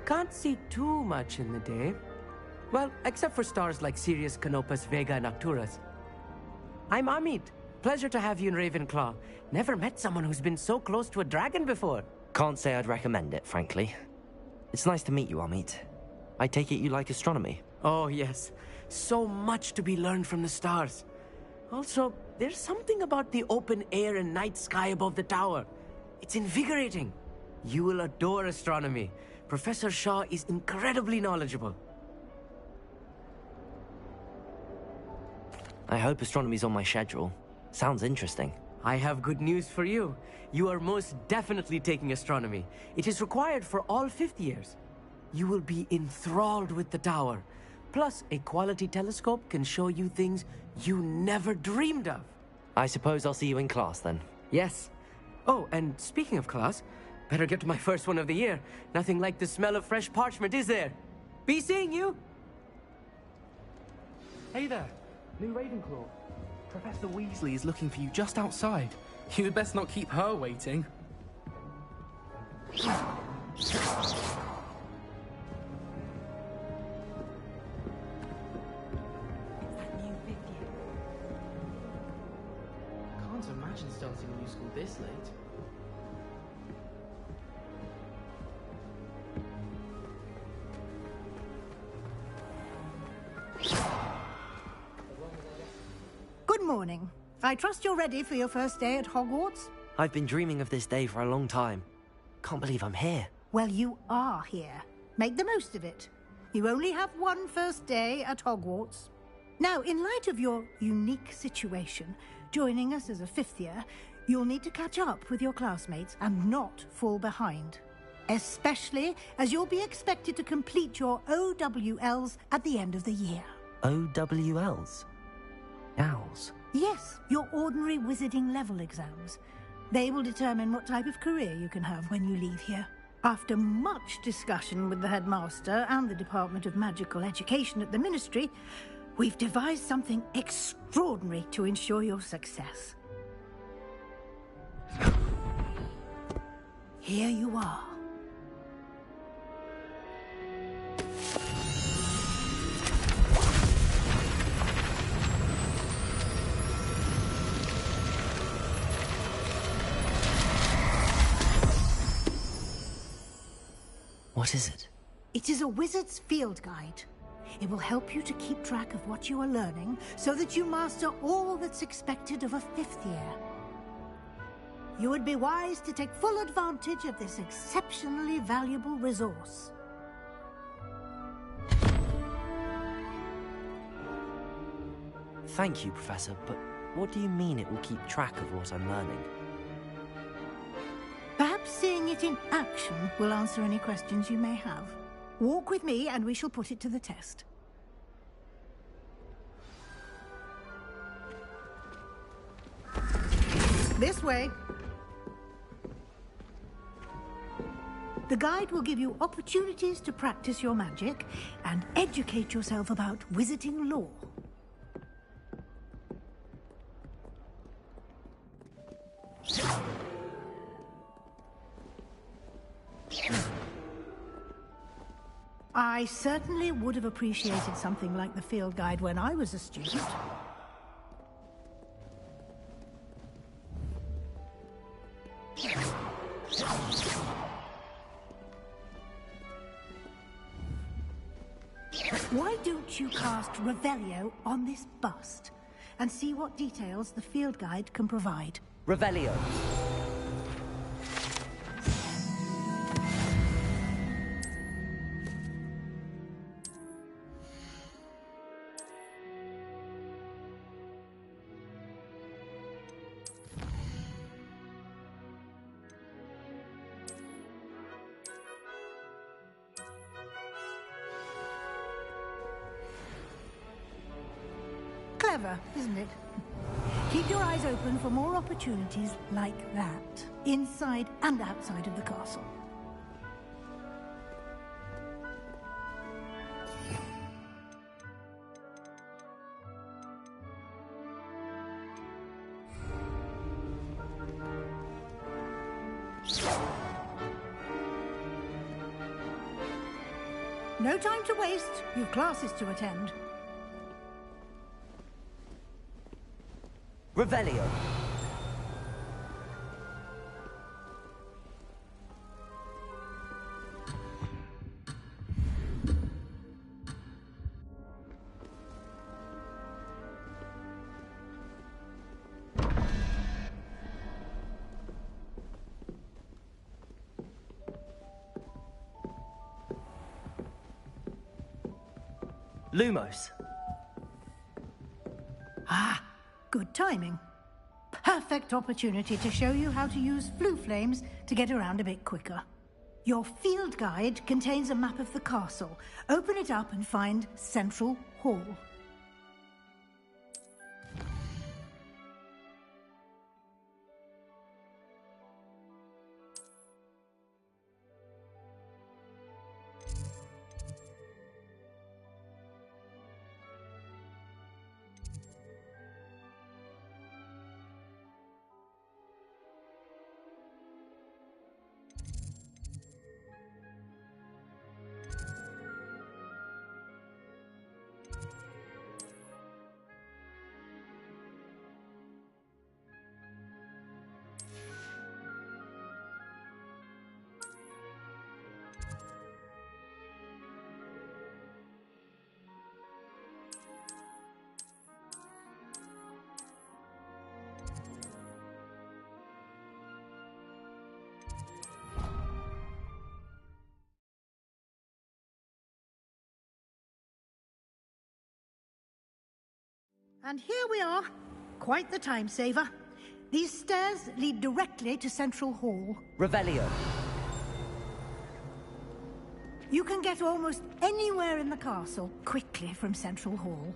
Speaker 18: Can't see too much in the day. Well, except for stars like Sirius, Canopus, Vega, and Arcturus. I'm Amit. Pleasure to have you in Ravenclaw. Never met someone who's been so close to a dragon before.
Speaker 2: Can't say I'd recommend it, frankly. It's nice to meet you, Amit. I take it you like astronomy?
Speaker 18: Oh, yes. So much to be learned from the stars. Also, there's something about the open air and night sky above the tower. It's invigorating. You will adore astronomy. Professor Shaw is incredibly knowledgeable.
Speaker 2: I hope astronomy's on my schedule. Sounds interesting.
Speaker 18: I have good news for you. You are most definitely taking astronomy. It is required for all 5th years. You will be enthralled with the tower. Plus, a quality telescope can show you things you never dreamed of.
Speaker 2: I suppose I'll see you in class then.
Speaker 18: Yes. Oh, and speaking of class, better get to my first one of the year. Nothing like the smell of fresh parchment, is there? Be seeing you!
Speaker 16: Hey there, new Ravenclaw. Professor Weasley is looking for you just outside. You'd best not keep her waiting. Can't imagine starting new school this late.
Speaker 11: Good morning. I trust you're ready for your first day at Hogwarts?
Speaker 2: I've been dreaming of this day for a long time. Can't believe I'm here.
Speaker 11: Well, you are here. Make the most of it. You only have one first day at Hogwarts. Now, in light of your unique situation, joining us as a 5th year, you'll need to catch up with your classmates and not fall behind. Especially as you'll be expected to complete your OWLs at the end of the year.
Speaker 2: OWLs? Owls?
Speaker 11: Yes, your ordinary wizarding level exams. They will determine what type of career you can have when you leave here. After much discussion with the headmaster and the Department of Magical Education at the Ministry, we've devised something extraordinary to ensure your success. Here you are.
Speaker 2: What is it?
Speaker 11: It is a wizard's field guide. It will help you to keep track of what you are learning so that you master all that's expected of a 5th year. You would be wise to take full advantage of this exceptionally valuable resource.
Speaker 2: Thank you, Professor, but what do you mean it will keep track of what I'm learning?
Speaker 11: Perhaps seeing it in action will answer any questions you may have. Walk with me and we shall put it to the test. This way. The guide will give you opportunities to practice your magic and educate yourself about wizarding lore. I certainly would have appreciated something like the field guide when I was a student. Why don't you cast Revelio on this bust and see what details the field guide can provide?
Speaker 2: Revelio.
Speaker 11: Clever, isn't it? Keep your eyes open for more opportunities like that, inside and outside of the castle. No time to waste. You've classes to attend.
Speaker 2: Revelio. Lumos.
Speaker 11: Ah, good timing. Perfect opportunity to show you how to use flue flames to get around a bit quicker. Your field guide contains a map of the castle. Open it up and find Central Hall. And here we are. Quite the time saver. These stairs lead directly to Central Hall.
Speaker 2: Revelio.
Speaker 11: You can get almost anywhere in the castle quickly from Central Hall.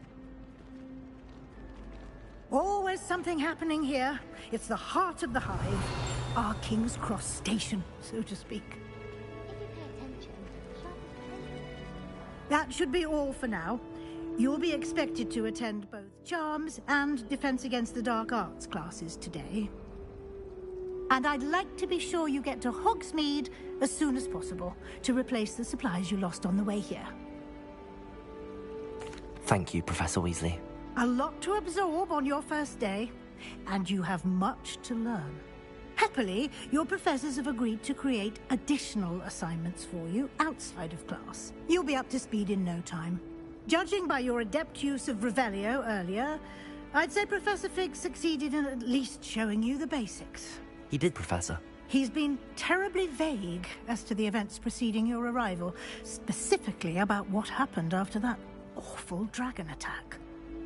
Speaker 11: Always something happening here. It's the heart of the hive. Our King's Cross station, so to speak. That should be all for now. You'll be expected to attend both Charms and Defense Against the Dark Arts classes today. And I'd like to be sure you get to Hogsmeade as soon as possible to replace the supplies you lost on the way here.
Speaker 2: Thank you, Professor Weasley.
Speaker 11: A lot to absorb on your first day, and you have much to learn. Happily, your professors have agreed to create additional assignments for you outside of class. You'll be up to speed in no time. Judging by your adept use of Revelio earlier, I'd say Professor Fig succeeded in at least showing you the basics.
Speaker 2: He did, Professor.
Speaker 11: He's been terribly vague as to the events preceding your arrival, specifically about what happened after that awful dragon attack.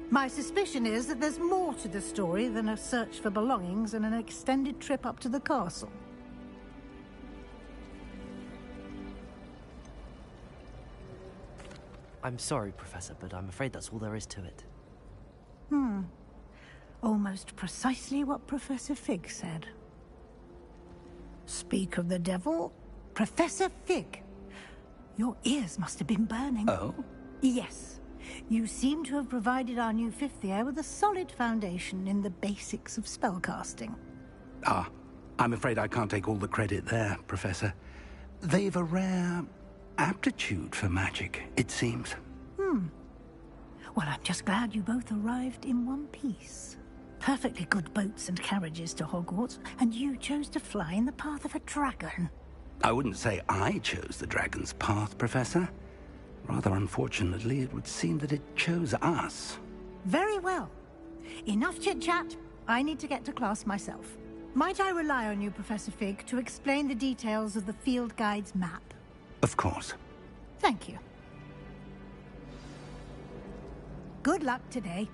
Speaker 11: My suspicion is that there's more to the story than a search for belongings and an extended trip up to the castle.
Speaker 2: I'm sorry, Professor, but I'm afraid that's all there is to it.
Speaker 11: Almost precisely what Professor Fig said. Speak of the devil, Professor Fig. Your ears must have been burning.
Speaker 3: Oh?
Speaker 11: Yes. You seem to have provided our new fifth year with a solid foundation in the basics of spellcasting.
Speaker 3: Ah, I'm afraid I can't take all the credit there, Professor. They've a rare aptitude for magic, it seems.
Speaker 11: Well, I'm just glad you both arrived in one piece. Perfectly good boats and carriages to Hogwarts, and you chose to fly in the path of a dragon.
Speaker 3: I wouldn't say I chose the dragon's path, Professor. Rather unfortunately, it would seem that it chose us.
Speaker 11: Very well. Enough chit-chat. I need to get to class myself. Might I rely on you, Professor Fig, to explain the details of the field guide's map?
Speaker 3: Of course.
Speaker 11: Thank you. Good luck today.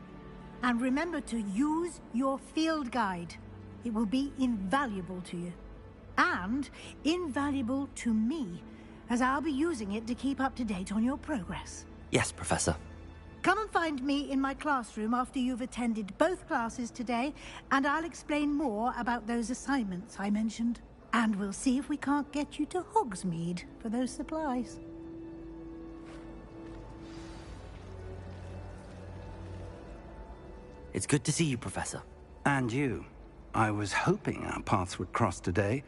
Speaker 11: And remember to use your field guide. It will be invaluable to you. And invaluable to me, as I'll be using it to keep up to date on your progress.
Speaker 2: Yes, Professor.
Speaker 11: Come and find me in my classroom after you've attended both classes today, and I'll explain more about those assignments I mentioned. And we'll see if we can't get you to Hogsmeade for those supplies.
Speaker 2: It's good to see you, Professor.
Speaker 3: And you. I was hoping our paths would cross today,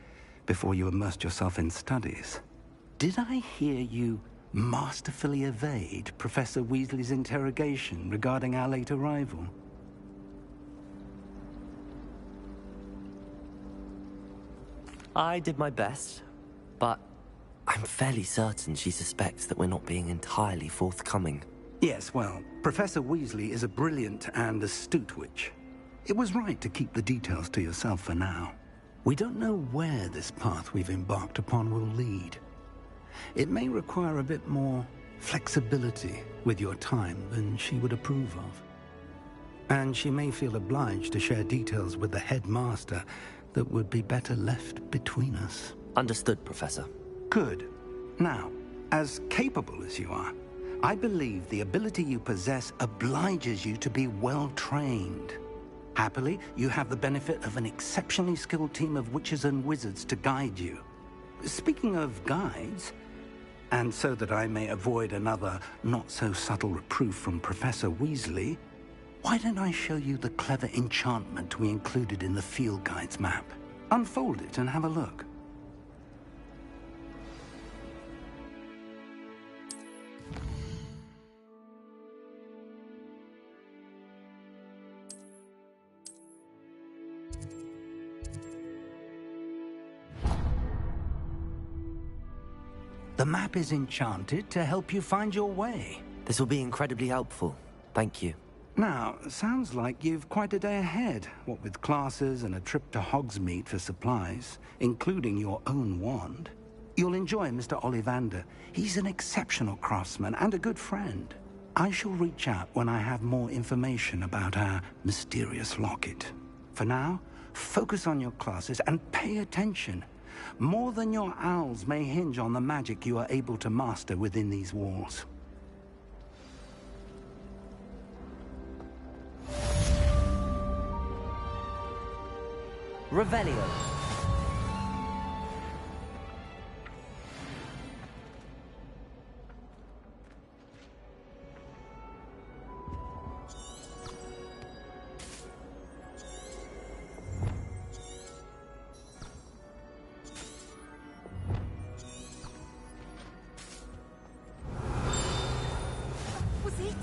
Speaker 3: before you immersed yourself in studies. Did I hear you masterfully evade Professor Weasley's interrogation regarding our late arrival?
Speaker 2: I did my best, but I'm fairly certain she suspects that we're not being entirely forthcoming.
Speaker 3: Yes, well, Professor Weasley is a brilliant and astute witch. It was right to keep the details to yourself for now. We don't know where this path we've embarked upon will lead. It may require a bit more flexibility with your time than she would approve of. And she may feel obliged to share details with the headmaster that would be better left between us.
Speaker 2: Understood, Professor.
Speaker 3: Good. Now, as capable as you are, I believe the ability you possess obliges you to be well-trained. Happily, you have the benefit of an exceptionally skilled team of witches and wizards to guide you. Speaking of guides, and so that I may avoid another not-so-subtle reproof from Professor Weasley, why don't I show you the clever enchantment we included in the field guide's map? Unfold it and have a look. The map is enchanted to help you find your way.
Speaker 2: This will be incredibly helpful. Thank you.
Speaker 3: Now, sounds like you've quite a day ahead, what with classes and a trip to Hogsmeade for supplies, including your own wand. You'll enjoy Mr. Ollivander. He's an exceptional craftsman and a good friend. I shall reach out when I have more information about our mysterious locket. For now, focus on your classes and pay attention. More than your owls may hinge on the magic you are able to master within these walls.
Speaker 2: Revelio.
Speaker 19: Was it?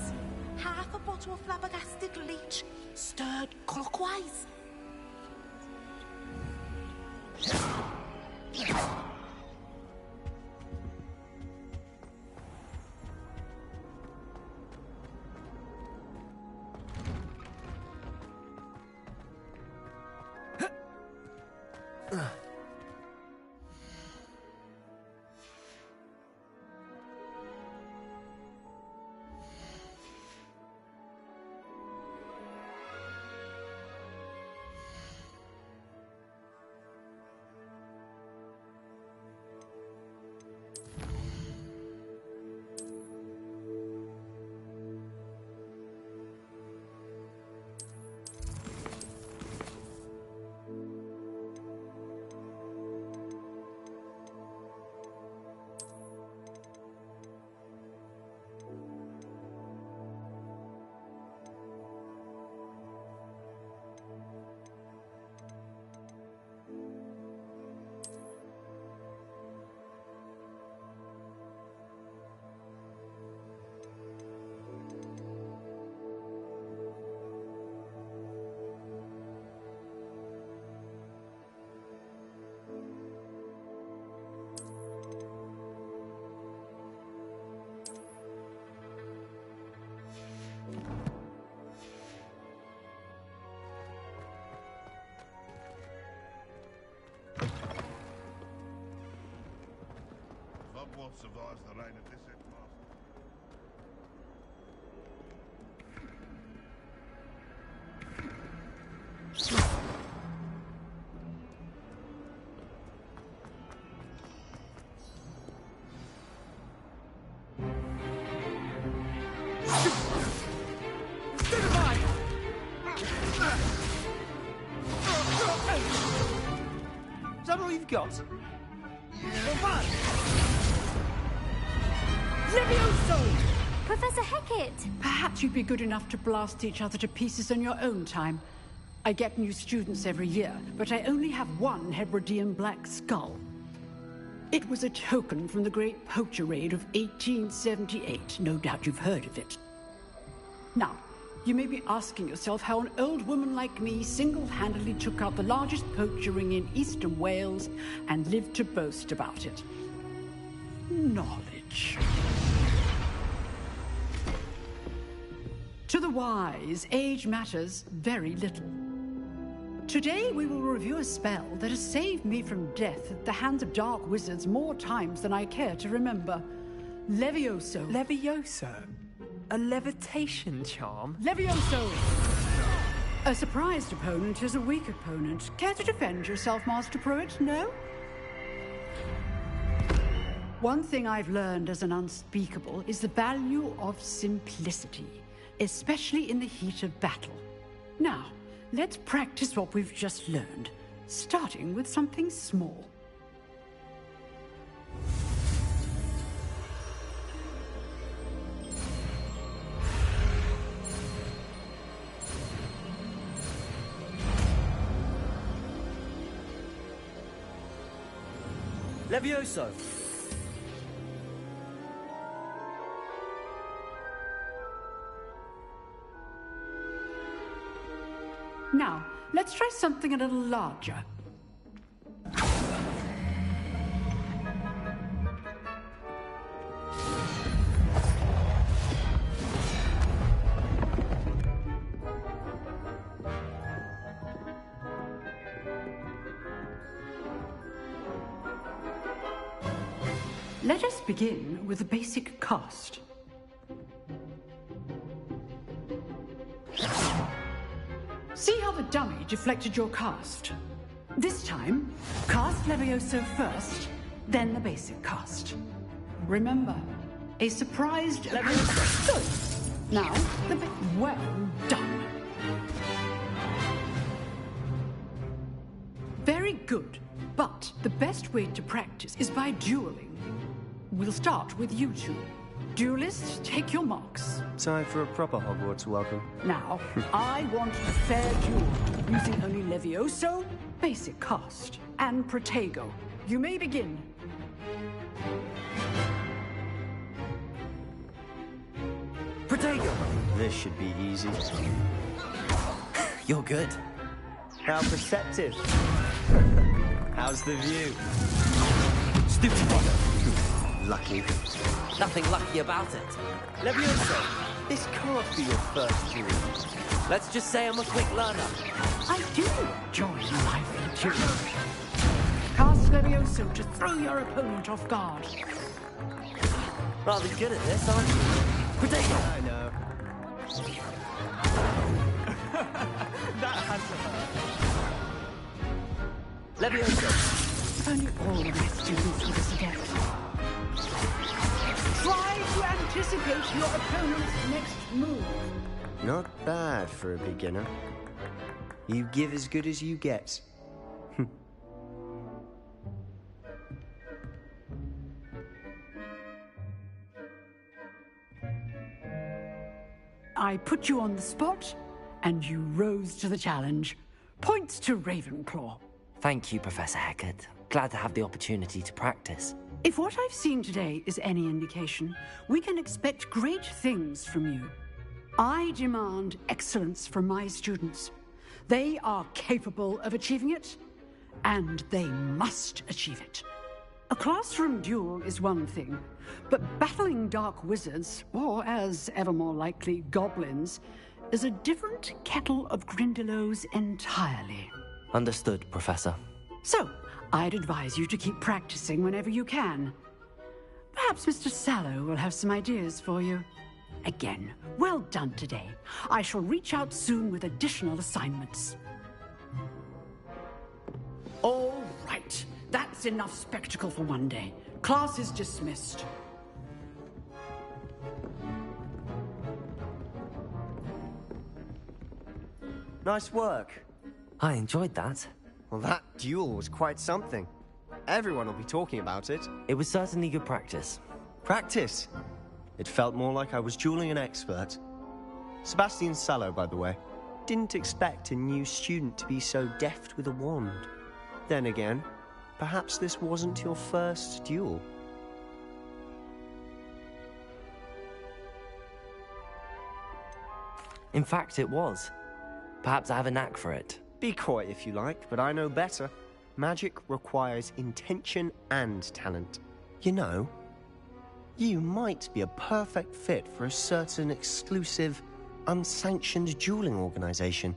Speaker 19: Half a bottle of flabbergasted leech, stirred clockwise.
Speaker 20: Hogwarts survives the reign of this headmaster.
Speaker 21: that all you've got?
Speaker 22: Levioso!
Speaker 15: Professor Hecat!
Speaker 22: Perhaps you'd be good enough to blast each other to pieces on your own time. I get new students every year, but I only have one Hebridean black skull. It was a token from the Great Poacher Raid of 1878. No doubt you've heard of it. Now, you may be asking yourself how an old woman like me single-handedly took out the largest poacher ring in eastern Wales and lived to boast about it. Knowledge. To the wise, age matters very little. Today we will review a spell that has saved me from death at the hands of dark wizards more times than I care to remember. Levioso.
Speaker 16: Levioso? A levitation charm?
Speaker 22: Levioso! A surprised opponent is a weak opponent. Care to defend yourself, Master Pruitt? No? One thing I've learned as an unspeakable is the value of simplicity, especially in the heat of battle. Now, let's practice what we've just learned, starting with something small.
Speaker 21: Levioso!
Speaker 22: Now, let's try something a little larger. Let us begin with the basic cast. See how the dummy deflected your cast? This time, cast Levioso first, then the basic cast. Remember, a surprised Levioso. Good. Now, well done. Very good. But the best way to practice is by dueling. We'll start with you two. Duelists, take your marks.
Speaker 21: Time for a proper Hogwarts welcome.
Speaker 22: Now, I want a fair duel, using only Levioso, basic cast, and Protego. You may begin.
Speaker 21: Protego! This should be easy.
Speaker 2: You're good.
Speaker 21: How perceptive. How's the view?
Speaker 2: Stupid one.
Speaker 21: Lucky.
Speaker 2: Nothing lucky about it.
Speaker 21: Levioso, this can't be your first duel.
Speaker 2: Let's just say I'm a quick learner.
Speaker 22: I do enjoy lively duels. Cast Levioso to throw your opponent off guard.
Speaker 2: Rather good at this, aren't you? Protego!
Speaker 21: I know. That has to hurt.
Speaker 2: Levioso.
Speaker 22: If only all my students were this adept. Try to anticipate your opponent's next move.
Speaker 21: Not bad for a beginner. You give as good as you get.
Speaker 22: I put you on the spot, and you rose to the challenge. Points to Ravenclaw.
Speaker 2: Thank you, Professor Hecat. Glad to have the opportunity to practice.
Speaker 22: If what I've seen today is any indication, we can expect great things from you. I demand excellence from my students. They are capable of achieving it, and they must achieve it. A classroom duel is one thing, but battling dark wizards, or as ever more likely, goblins, is a different kettle of Grindylows entirely.
Speaker 2: Understood, Professor.
Speaker 22: So, I'd advise you to keep practicing whenever you can. Perhaps Mr. Sallow will have some ideas for you. Again, well done today. I shall reach out soon with additional assignments. All right. That's enough spectacle for one day. Class is dismissed.
Speaker 21: Nice work.
Speaker 2: I enjoyed that.
Speaker 21: Well, that duel was quite something. Everyone will be talking about it.
Speaker 2: It was certainly good practice.
Speaker 21: Practice? It felt more like I was dueling an expert. Sebastian Sallow, by the way. Didn't expect a new student to be so deft with a wand. Then again, perhaps this wasn't your first duel.
Speaker 2: In fact, it was. Perhaps I have a knack for it.
Speaker 21: Be coy if you like, but I know better. Magic requires intention and talent. You know, you might be a perfect fit for a certain exclusive, unsanctioned dueling organization.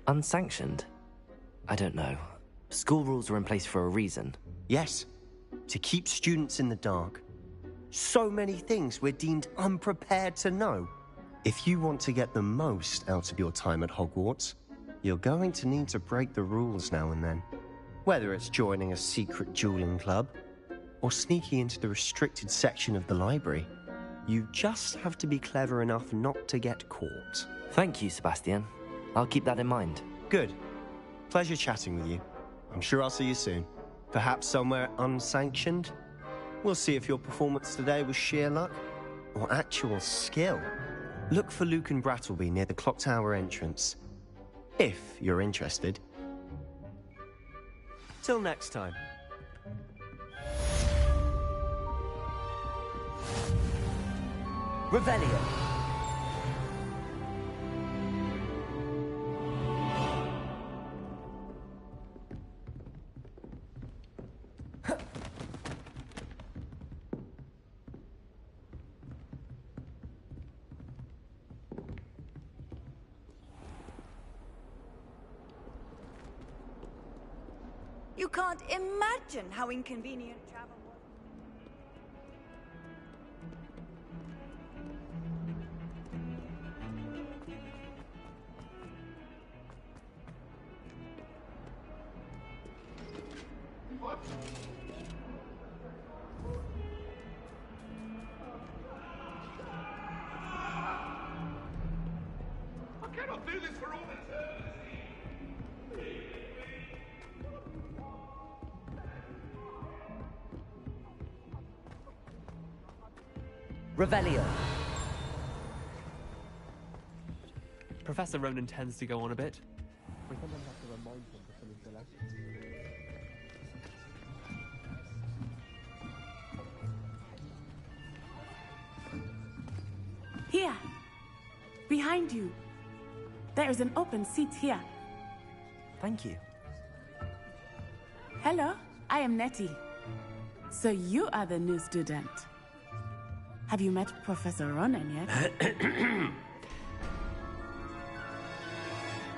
Speaker 2: Unsanctioned? I don't know. School rules are in place for a reason.
Speaker 21: Yes, to keep students in the dark. So many things we're deemed unprepared to know. If you want to get the most out of your time at Hogwarts, you're going to need to break the rules now and then. Whether it's joining a secret dueling club, or sneaking into the restricted section of the library, you just have to be clever enough not to get caught.
Speaker 2: Thank you, Sebastian. I'll keep that in mind.
Speaker 21: Good. Pleasure chatting with you. I'm sure I'll see you soon. Perhaps somewhere unsanctioned? We'll see if your performance today was sheer luck or actual skill. Look for Luke and Brattleby near the clock tower entrance, if you're interested. Till next time.
Speaker 2: Revelio.
Speaker 4: You can't imagine how inconvenient travel was.
Speaker 20: I cannot do this for all eternity.
Speaker 2: Revelio.
Speaker 16: Professor Ronan tends to go on a bit. We sometimes have to remind him to finish the lesson.
Speaker 5: Here, behind you. There is an open seat here.
Speaker 2: Thank you.
Speaker 5: Hello, I am Nettie. So you are the new student. Have you met Professor Ronan yet?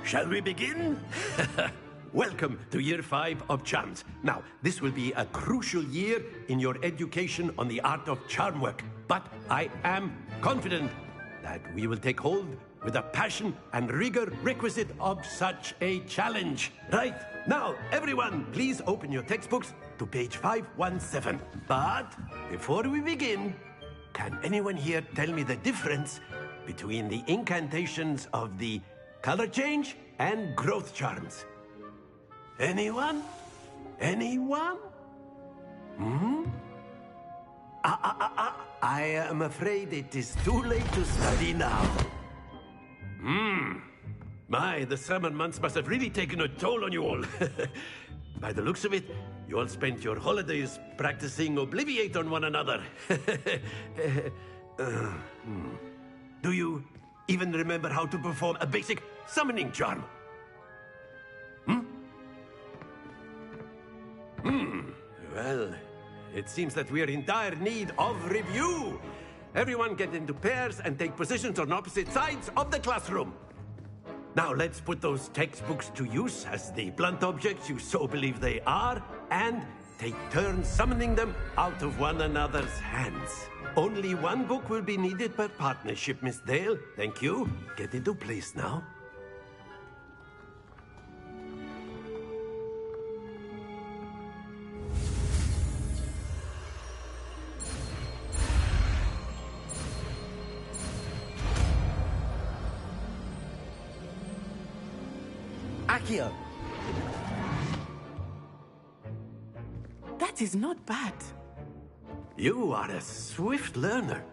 Speaker 9: Shall we begin? Welcome to Year 5 of Charms. Now, this will be a crucial year in your education on the art of charm work. But I am confident that we will take hold with the passion and rigor requisite of such a challenge. Right, now, everyone, please open your textbooks to page 517. But before we begin, can anyone here tell me the difference between the incantations of the color change and growth charms? Anyone? Anyone? I am afraid it is too late to study now. My, the summer months must have really taken a toll on you all. By the looks of it, you all spent your holidays practicing Obliviate on one another. Do you even remember how to perform a basic summoning charm? Well, it seems that we are in dire need of review. Everyone get into pairs and take positions on opposite sides of the classroom. Now let's put those textbooks to use as the blunt objects you so believe they are, and take turns summoning them out of one another's hands. Only one book will be needed per partnership, Miss Dale. Thank you. Get into place now.
Speaker 2: Accio!
Speaker 5: That is not bad.
Speaker 9: You are a swift learner.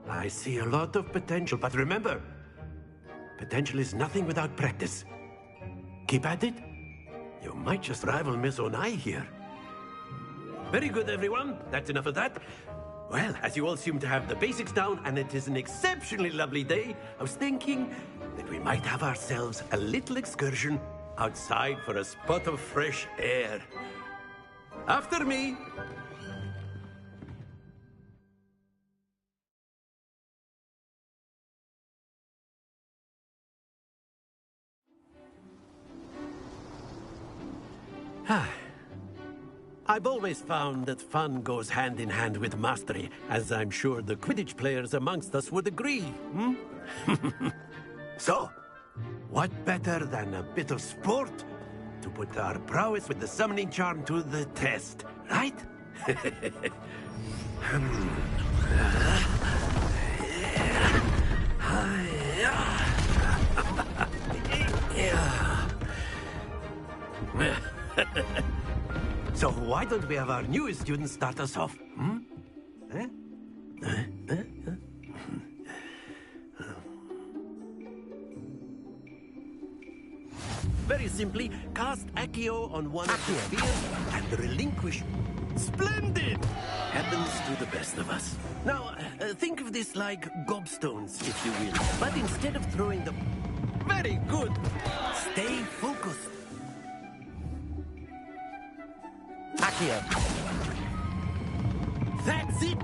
Speaker 9: I see a lot of potential, but remember, potential is nothing without practice. Keep at it. You might just rival Miss Onai here. Very good, everyone. That's enough of that. Well, as you all seem to have the basics down, and it is an exceptionally lovely day, I was thinking that we might have ourselves a little excursion outside for a spot of fresh air. After me. I've always found that fun goes hand in hand with mastery, as I'm sure the Quidditch players amongst us would agree, hmm? So, what better than a bit of sport to put our prowess with the summoning charm to the test, right? So why don't we have our newest student start us off, hmm? Very simply, cast Accio on one of the spheres and relinquish. Splendid! Happens to the best of us. Now, think of this like gobstones, if you will. But instead of throwing them... Very good! Stay focused.
Speaker 2: Accio!
Speaker 9: That's it!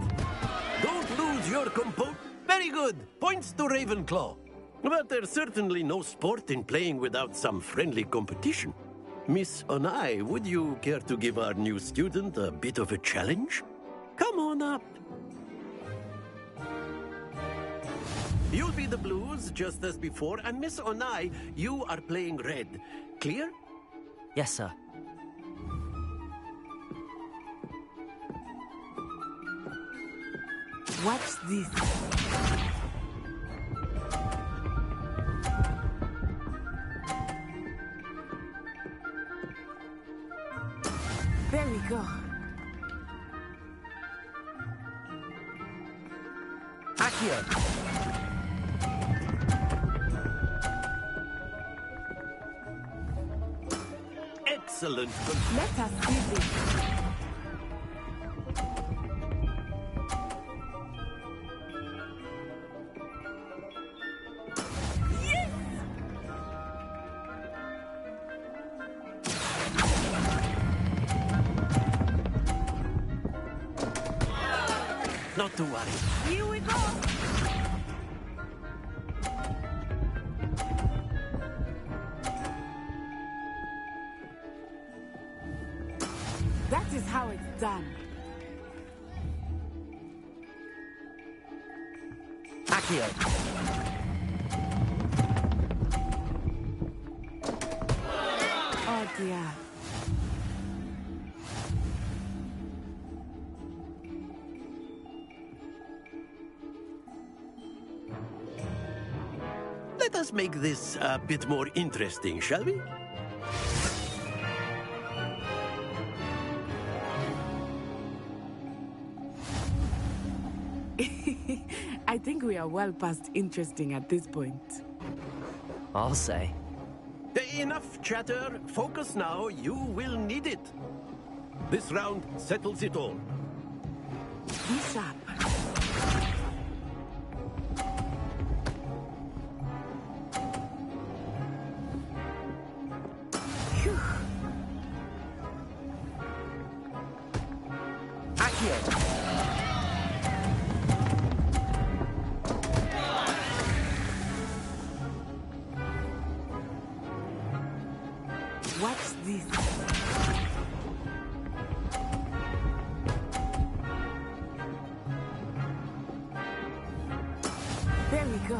Speaker 9: Don't lose your composure. Very good! Points to Ravenclaw. But there's certainly no sport in playing without some friendly competition. Miss Onai, would you care to give our new student a bit of a challenge? Come on up. You'll be the blues, just as before, and Miss Onai, you are playing red. Clear?
Speaker 2: Yes, sir.
Speaker 5: What's this? There we go.
Speaker 2: Accio!
Speaker 9: Excellent.
Speaker 5: Let us see this.
Speaker 9: Not to worry.
Speaker 5: Here we go. That is how it's done.
Speaker 2: Accio!
Speaker 5: Oh dear.
Speaker 9: Let us make this a bit more interesting, shall we?
Speaker 5: I think we are well past interesting at this point.
Speaker 2: I'll say.
Speaker 9: Enough chatter. Focus now. You will need it. This round settles it all.
Speaker 5: Be sharp. What's this? There we go.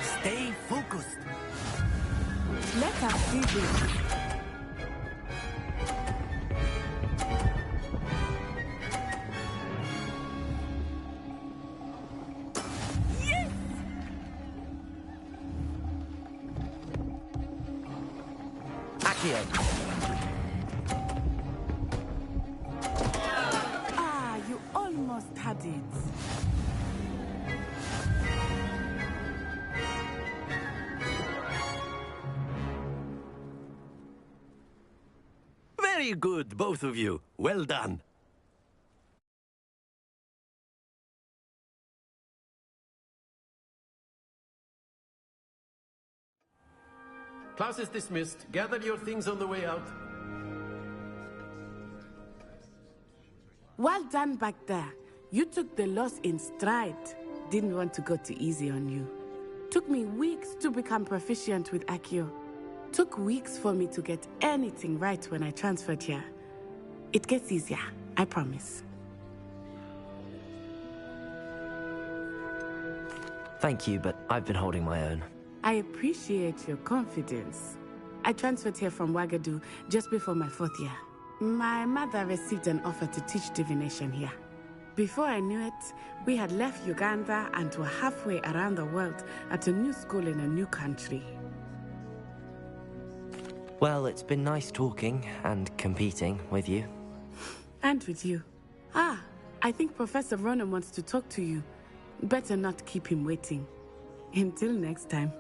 Speaker 9: Stay focused.
Speaker 5: Let us see this.
Speaker 2: Accio.
Speaker 5: Ah, you almost had it.
Speaker 9: Very good, both of you. Well done. Class is dismissed. Gather your things on the way out.
Speaker 5: Well done back there. You took the loss in stride. Didn't want to go too easy on you. Took me weeks to become proficient with Accio. Took weeks for me to get anything right when I transferred here. It gets easier, I promise.
Speaker 2: Thank you, but I've been holding my own.
Speaker 5: I appreciate your confidence. I transferred here from Wagadu just before my 4th year. My mother received an offer to teach divination here. Before I knew it, we had left Uganda and were halfway around the world at a new school in a new country.
Speaker 2: Well, it's been nice talking and competing with you.
Speaker 5: And with you. Ah, I think Professor Ronan wants to talk to you. Better not keep him waiting. Until next time.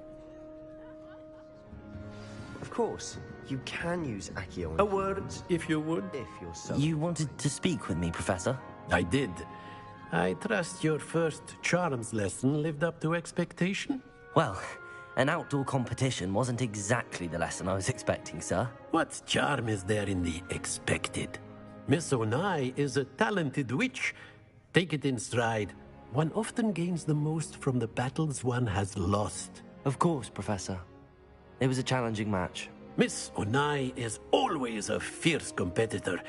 Speaker 21: Of course, you can use Accio.
Speaker 9: A word, if you would.
Speaker 21: If you're so...
Speaker 2: You wanted to speak with me, Professor?
Speaker 9: I did. I trust your first charms lesson lived up to expectation?
Speaker 2: Well, an outdoor competition wasn't exactly the lesson I was expecting, sir.
Speaker 9: What charm is there in the expected? Miss Onai is a talented witch. Take it in stride. One often gains the most from the battles one has lost.
Speaker 2: Of course, Professor. It was a challenging match.
Speaker 9: Miss Onai is always a fierce competitor,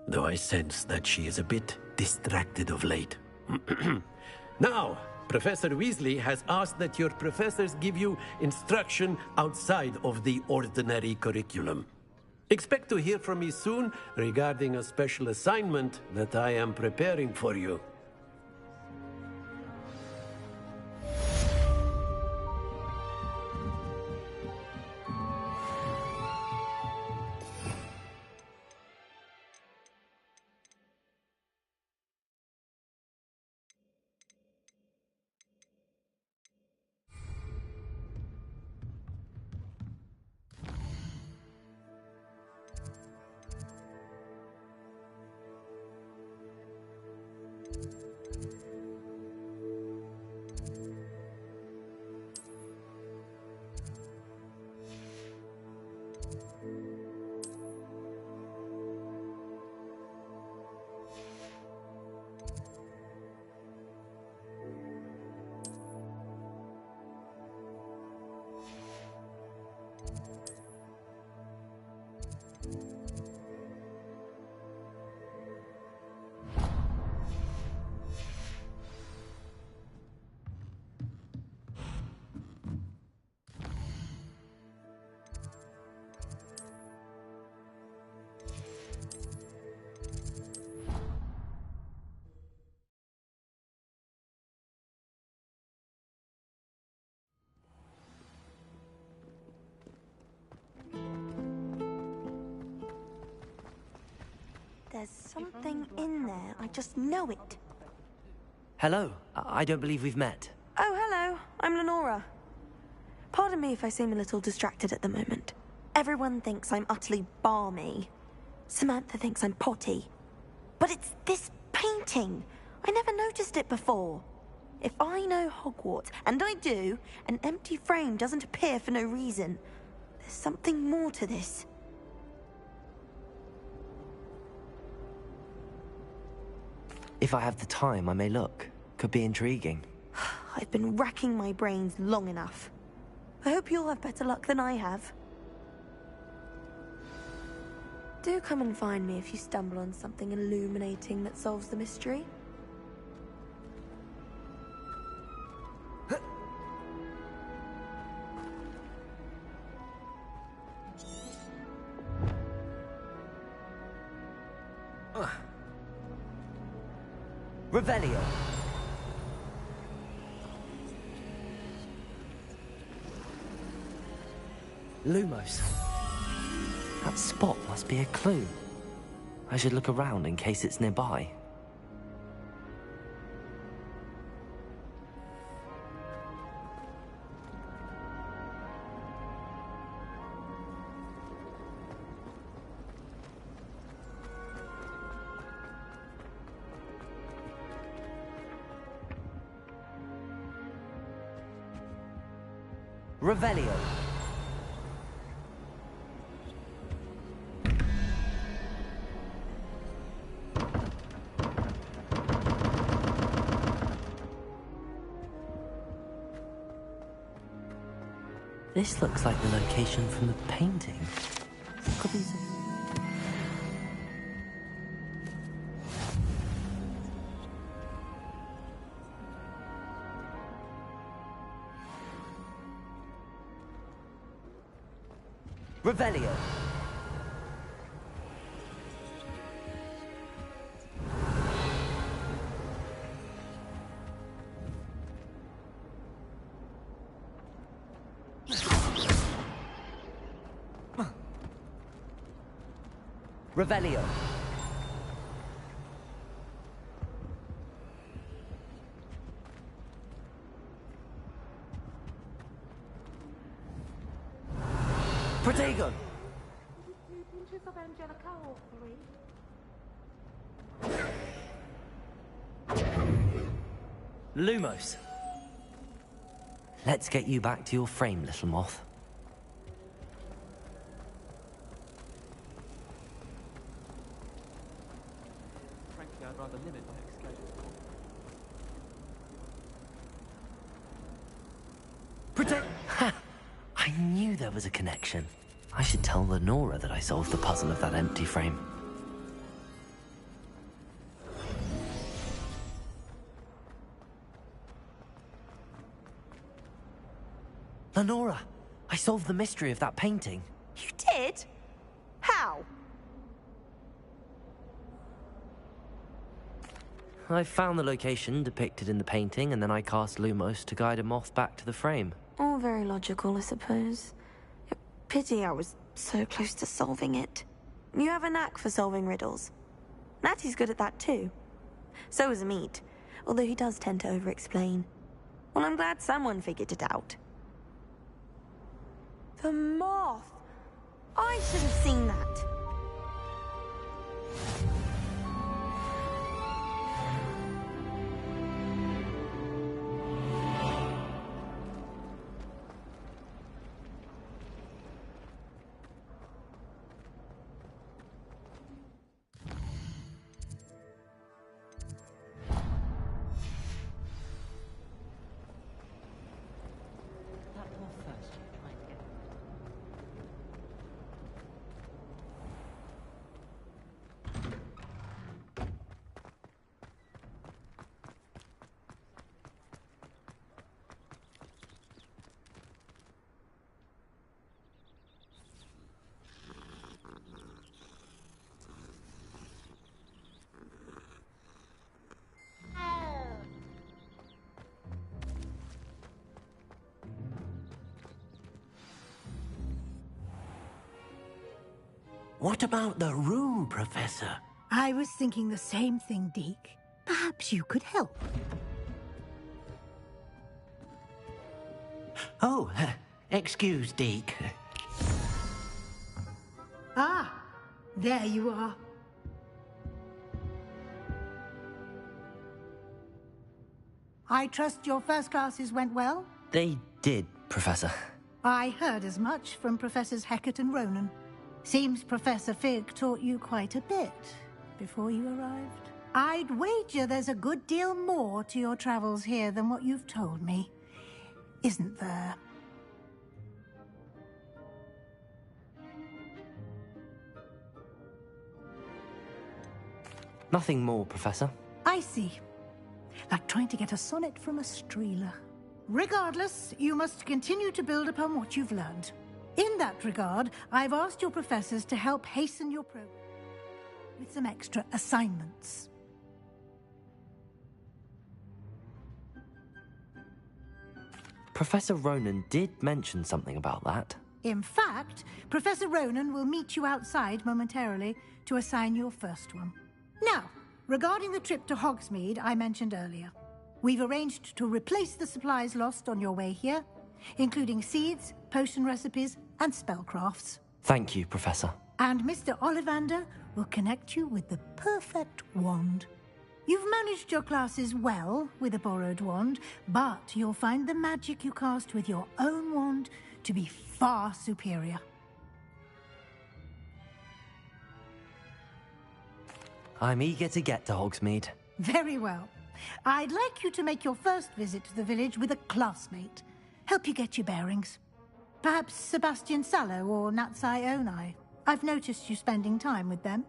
Speaker 9: though I sense that she is a bit distracted of late. Now, Professor Weasley has asked that your professors give you instruction outside of the ordinary curriculum. Expect to hear from me soon regarding a special assignment that I am preparing for you.
Speaker 17: There's something in there. I just know it.
Speaker 2: Hello. I don't believe we've met.
Speaker 17: Oh, hello. I'm Lenora. Pardon me if I seem a little distracted at the moment. Everyone thinks I'm utterly balmy. Samantha thinks I'm potty. But it's this painting. I never noticed it before. If I know Hogwarts, and I do, an empty frame doesn't appear for no reason. There's something more to this.
Speaker 2: If I have the time, I may look. Could be intriguing.
Speaker 17: I've been racking my brains long enough. I hope you'll have better luck than I have. Do come and find me if you stumble on something illuminating that solves the mystery.
Speaker 2: Revelio. Lumos. That spot must be a clue. I should look around in case it's nearby. Revelio. This looks like the location from the painting. Could be... Revelio. Revelio. Protego.
Speaker 19: Pinches of Angelica or three?
Speaker 2: Lumos. Let's get you back to your frame, little moth.
Speaker 16: Frankly, I'd rather limit my exposure.
Speaker 2: Protect. Ha! I knew there was a connection. I should tell Lenora that I solved the puzzle of that empty frame. Lenora, I solved the mystery of that painting.
Speaker 17: You did? How?
Speaker 2: I found the location depicted in the painting, and then I cast Lumos to guide a moth back to the frame.
Speaker 17: All very logical, I suppose. Pity I was so close to solving it. You have a knack for solving riddles. Natty's good at that too. So is Amit, although he does tend to over-explain. Well, I'm glad someone figured it out. The moth! I should have seen that.
Speaker 12: What about the room, Professor?
Speaker 11: I was thinking the same thing, Deke. Perhaps you could help.
Speaker 12: Oh, excuse, Deke.
Speaker 11: Ah, there you are. I trust your first classes went well?
Speaker 2: They did, Professor.
Speaker 11: I heard as much from Professors Hecat and Ronan. Seems Professor Fig taught you quite a bit before you arrived. I'd wager there's a good deal more to your travels here than what you've told me. Isn't there?
Speaker 2: Nothing more, Professor.
Speaker 11: I see. Like trying to get a sonnet from a streeler. Regardless, you must continue to build upon what you've learned. In that regard, I've asked your professors to help hasten your progress with some extra assignments.
Speaker 2: Professor Ronan did mention something about that.
Speaker 11: In fact, Professor Ronan will meet you outside momentarily to assign your first one. Now, regarding the trip to Hogsmeade I mentioned earlier, we've arranged to replace the supplies lost on your way here, including seeds, potion recipes, and spellcrafts.
Speaker 2: Thank you, Professor.
Speaker 11: And Mr. Ollivander will connect you with the perfect wand. You've managed your classes well with a borrowed wand, but you'll find the magic you cast with your own wand to be far superior.
Speaker 2: I'm eager to get to Hogsmeade.
Speaker 11: Very well. I'd like you to make your first visit to the village with a classmate. Help you get your bearings. Perhaps Sebastian Sallow or Natsai Onai. I've noticed you spending time with them.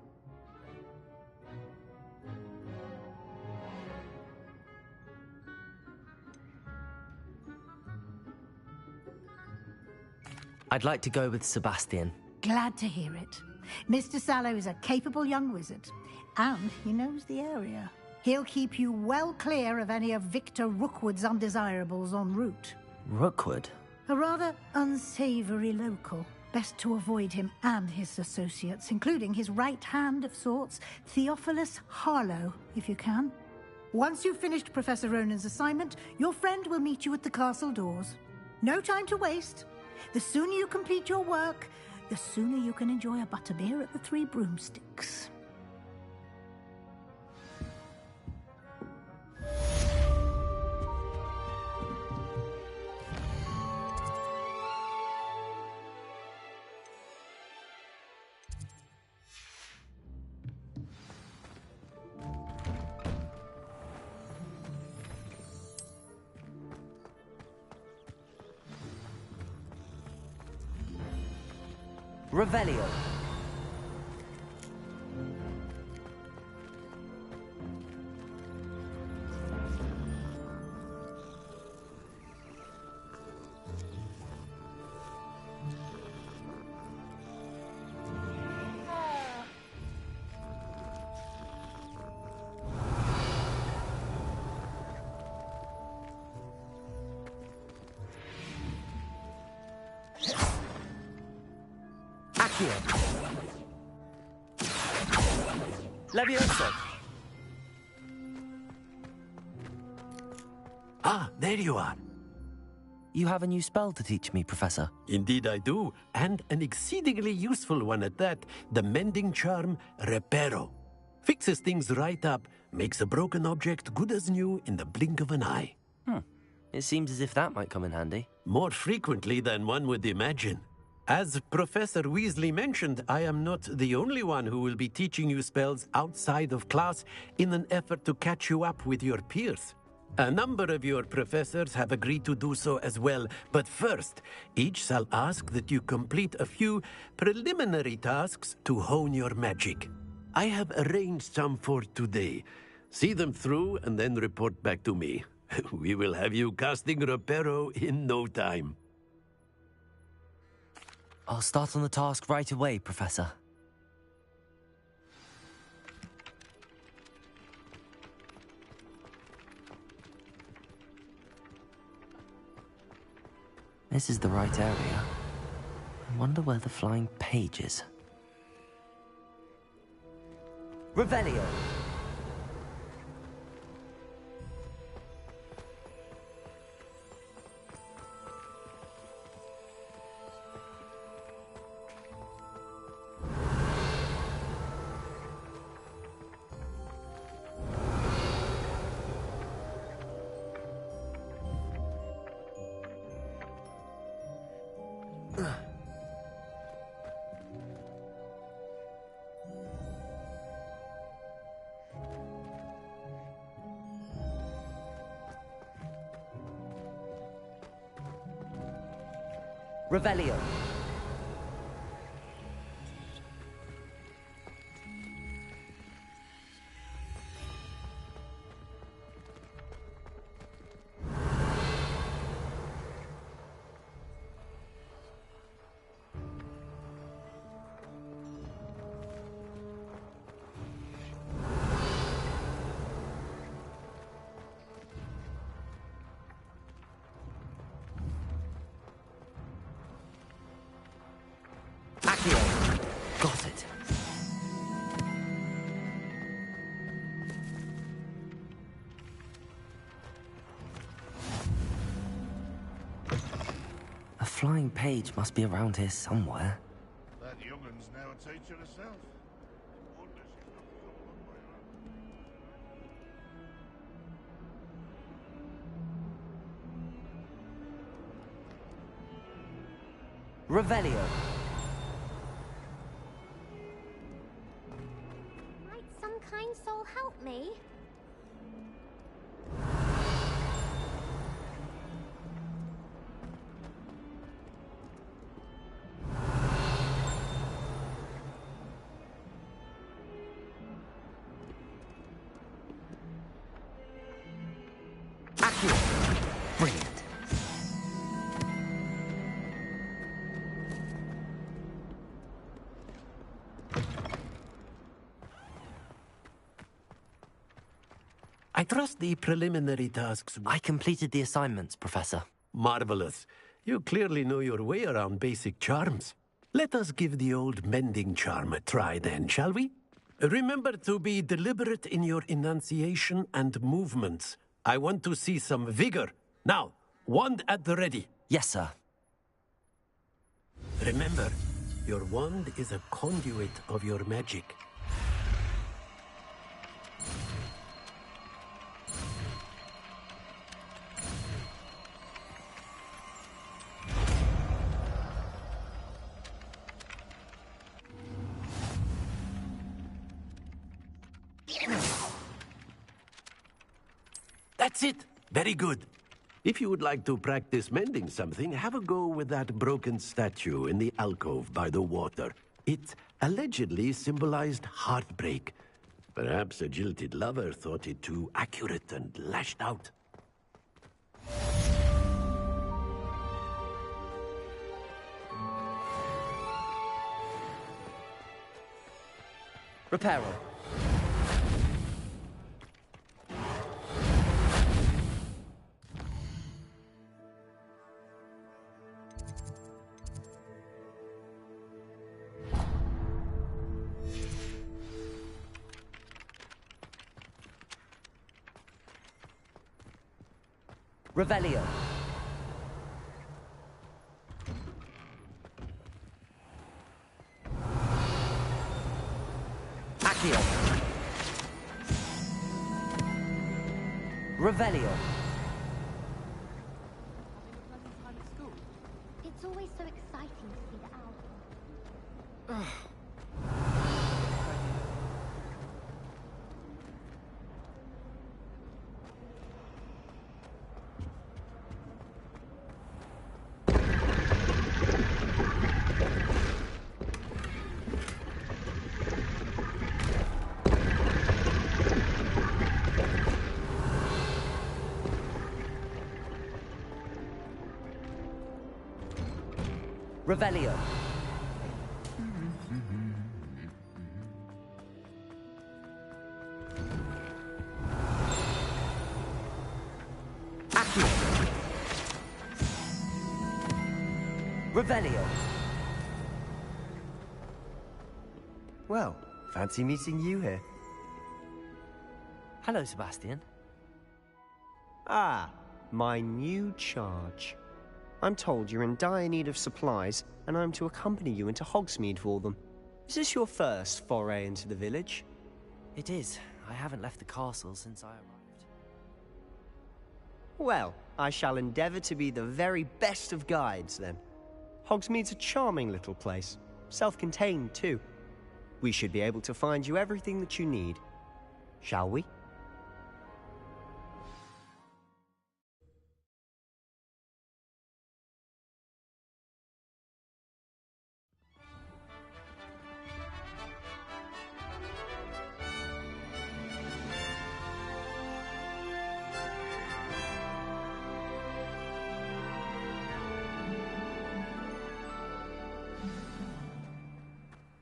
Speaker 2: I'd like to go with Sebastian.
Speaker 11: Glad to hear it. Mr. Sallow is a capable young wizard, and he knows the area. He'll keep you well clear of any of Victor Rookwood's undesirables en route.
Speaker 2: Rookwood?
Speaker 11: A rather unsavory local. Best to avoid him and his associates, including his right hand of sorts, Theophilus Harlow, if you can. Once you've finished Professor Ronan's assignment, your friend will meet you at the castle doors. No time to waste. The sooner you complete your work, the sooner you can enjoy a butterbeer at the Three Broomsticks.
Speaker 2: Revelio. Leviosa.
Speaker 9: Ah, there you are.
Speaker 2: You have a new spell to teach me, Professor.
Speaker 9: Indeed I do, and an exceedingly useful one at that. The mending charm, Reparo. Fixes things right up, makes a broken object good as new in the blink of an eye.
Speaker 2: It seems as if that might come in handy.
Speaker 9: More frequently than one would imagine. As Professor Weasley mentioned, I am not the only one who will be teaching you spells outside of class in an effort to catch you up with your peers. A number of your professors have agreed to do so as well, but first, each shall ask that you complete a few preliminary tasks to hone your magic. I have arranged some for today. See them through and then report back to me. We will have you casting Reparo in no time.
Speaker 2: I'll start on the task right away, Professor. This is the right area. I wonder where the flying page is. Revelio! Revelio. Accio. Got it. A flying page must be around here somewhere.
Speaker 20: That youngun's now a teacher herself. Wonder she's not become one by her own.
Speaker 2: Revelio.
Speaker 15: Might some kind soul help me?
Speaker 2: Brilliant.
Speaker 9: I trust the preliminary tasks.
Speaker 2: I completed the assignments, Professor.
Speaker 9: Marvelous. You clearly know your way around basic charms. Let us give the old mending charm a try then, shall we? Remember to be deliberate in your enunciation and movements. I want to see some vigor. Now, wand at the ready.
Speaker 2: Yes, sir.
Speaker 9: Remember, your wand is a conduit of your magic. That's it. Very good. If you would like to practice mending something, have a go with that broken statue in the alcove by the water. It allegedly symbolized heartbreak. Perhaps a jilted lover thought it too accurate and lashed out.
Speaker 2: Reparo. Revelio. Accio. Revelio.
Speaker 15: It's always so exciting to see the owl.
Speaker 2: Revelio. Accio. Revelio.
Speaker 21: Well, fancy meeting you here.
Speaker 2: Hello, Sebastian.
Speaker 21: Ah, my new charge. I'm told you're in dire need of supplies, and I'm to accompany you into Hogsmeade for them. Is this your first foray into the village?
Speaker 2: It is. I haven't left the castle since I arrived.
Speaker 21: Well, I shall endeavour to be the very best of guides, then. Hogsmeade's a charming little place. Self-contained, too. We should be able to find you everything that you need. Shall we?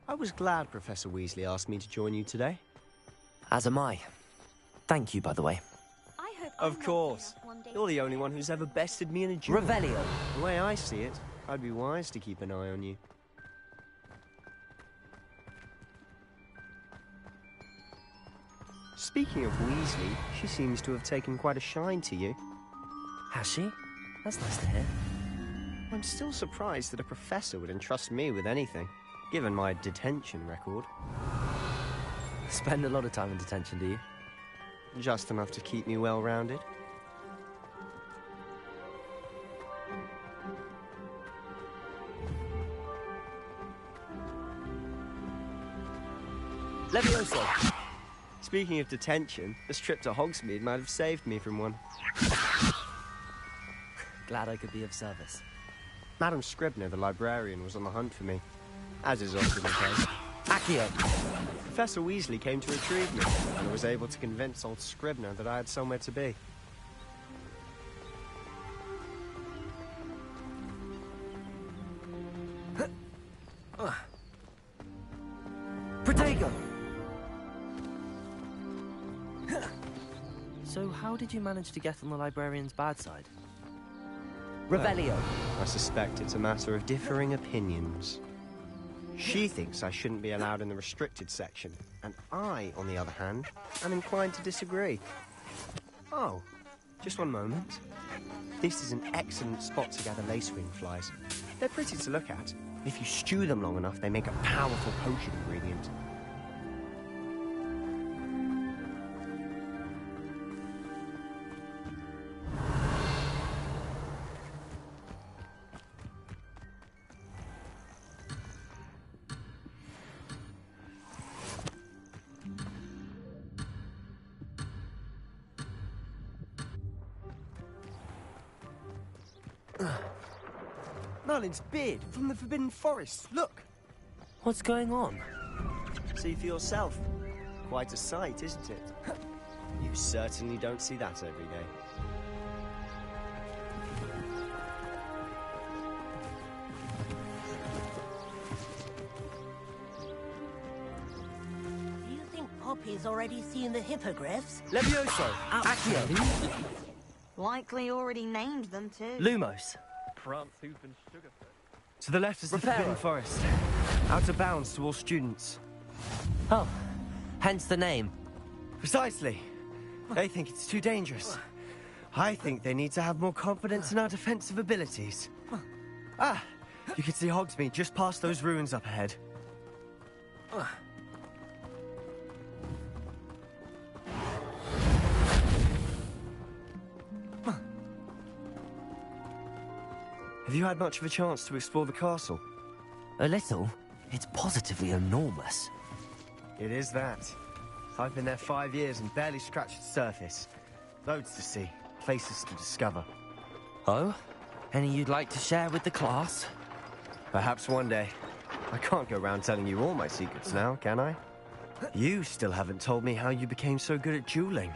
Speaker 21: I was glad Professor Weasley asked me to join you today.
Speaker 2: As am I. Thank you, by the way.
Speaker 15: I hope
Speaker 21: Of course. You're the only one who's ever bested me in a duel.
Speaker 2: Revelio.
Speaker 21: The way I see it, I'd be wise to keep an eye on you. Speaking of Weasley, she seems to have taken quite a shine to you.
Speaker 2: Has she? That's nice to hear.
Speaker 21: I'm still surprised that a professor would entrust me with anything, given my detention record.
Speaker 2: Spend a lot of time in detention, do you?
Speaker 21: Just enough to keep me well-rounded.
Speaker 2: Levioso!
Speaker 21: Speaking of detention, this trip to Hogsmeade might have saved me from one.
Speaker 2: Glad I could be of service.
Speaker 21: Madam Scribner, the librarian, was on the hunt for me, as is often the case.
Speaker 2: Accio!
Speaker 21: Professor Weasley came to retrieve me, and I was able to convince old Scribner that I had somewhere to be.
Speaker 2: Protego! So how did you manage to get on the librarian's bad side? Revelio!
Speaker 21: Well, I suspect it's a matter of differing opinions. She thinks I shouldn't be allowed in the restricted section, and I, on the other hand, am inclined to disagree. Oh, just one moment. This is an excellent spot to gather lacewing flies. They're pretty to look at. If you stew them long enough, they make a powerful potion ingredient. Merlin's beard from the Forbidden Forest. Look!
Speaker 2: What's going on?
Speaker 21: See for yourself. Quite a sight, isn't it? You certainly don't see that every day.
Speaker 14: Do you think Poppy's already seen the hippogriffs?
Speaker 2: Levioso! Accio!
Speaker 17: Likely already named them too.
Speaker 2: Lumos!
Speaker 21: To the left is the Forbidden Forest. Out of bounds to all students.
Speaker 2: Oh, hence the name.
Speaker 21: Precisely. They think it's too dangerous. I think they need to have more confidence in our defensive abilities. Ah, you can see Hogsmeade just past those ruins up ahead. Have you had much of a chance to explore the castle?
Speaker 2: A little. It's positively enormous.
Speaker 21: It is that. I've been there 5 years and barely scratched the surface. Loads to see, places to discover.
Speaker 2: Oh? Any you'd like to share with the class?
Speaker 21: Perhaps one day. I can't go around telling you all my secrets now, can I? You still haven't told me how you became so good at dueling.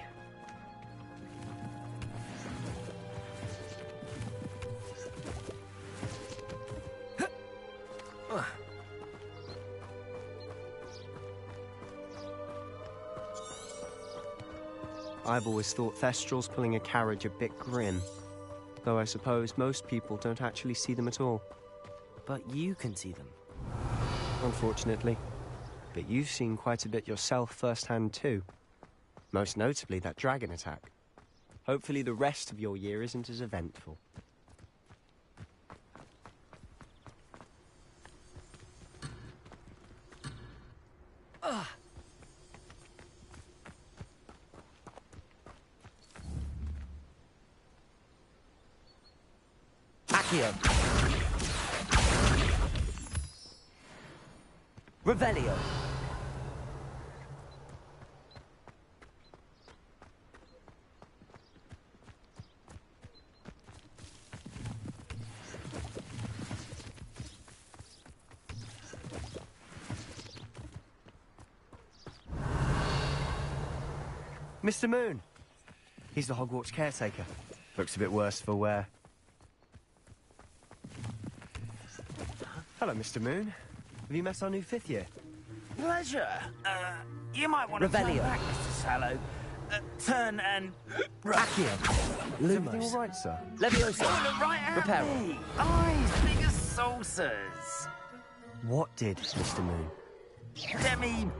Speaker 21: I've always thought Thestrals pulling a carriage a bit grim. Though I suppose most people don't actually see them at all.
Speaker 2: But you can see them.
Speaker 21: Unfortunately. But you've seen quite a bit yourself firsthand too. Most notably that dragon attack. Hopefully the rest of your year isn't as eventful.
Speaker 2: Accio! Revelio!
Speaker 21: Mr. Moon! He's the Hogwarts caretaker. Looks a bit worse for wear. Hello, Mr. Moon. Have you met our new 5th year?
Speaker 12: Pleasure. You might want to turn back, Mr. Sallow. Turn and...
Speaker 21: Accio! Is everything all right, sir?
Speaker 2: Levioso!
Speaker 12: Look right at
Speaker 2: Reparo!
Speaker 12: me. Eyes big as saucers.
Speaker 21: What did, Mr. Moon?
Speaker 12: Demi...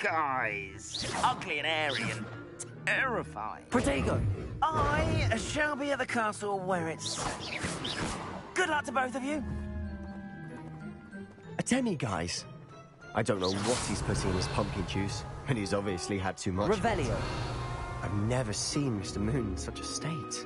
Speaker 12: guys. Ugly and airy and terrifying.
Speaker 2: Protego!
Speaker 12: I shall be at the castle where it's... Good luck to both of you.
Speaker 21: A Temi, guys. I don't know what he's putting in his pumpkin juice, and he's obviously had too much.
Speaker 2: Revelio.
Speaker 21: I've never seen Mr. Moon in such a state.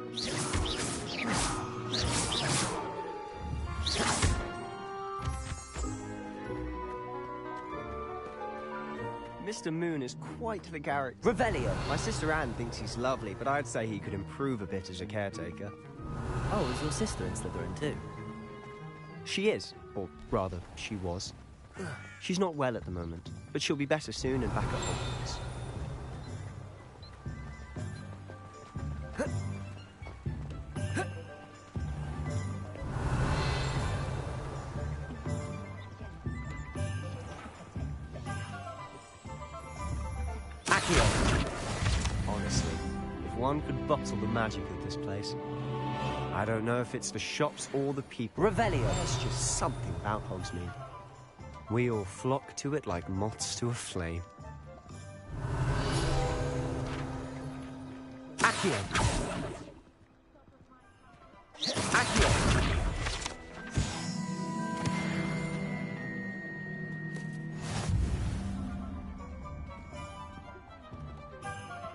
Speaker 21: Mr. Moon is quite the character.
Speaker 2: Revelio.
Speaker 21: My sister Anne thinks he's lovely, but I'd say he could improve a bit as a caretaker.
Speaker 2: Oh, is your sister in Slytherin too?
Speaker 21: She is, or rather, she was. She's not well at the moment, but she'll be better soon and back at Hogwarts. Honestly, if one could bottle the magic of this place. I don't know if it's the shops or the people.
Speaker 2: Revelio.
Speaker 21: There's just something about Hogsmeade. We all flock to it like moths to a flame.
Speaker 2: Accio. Accio.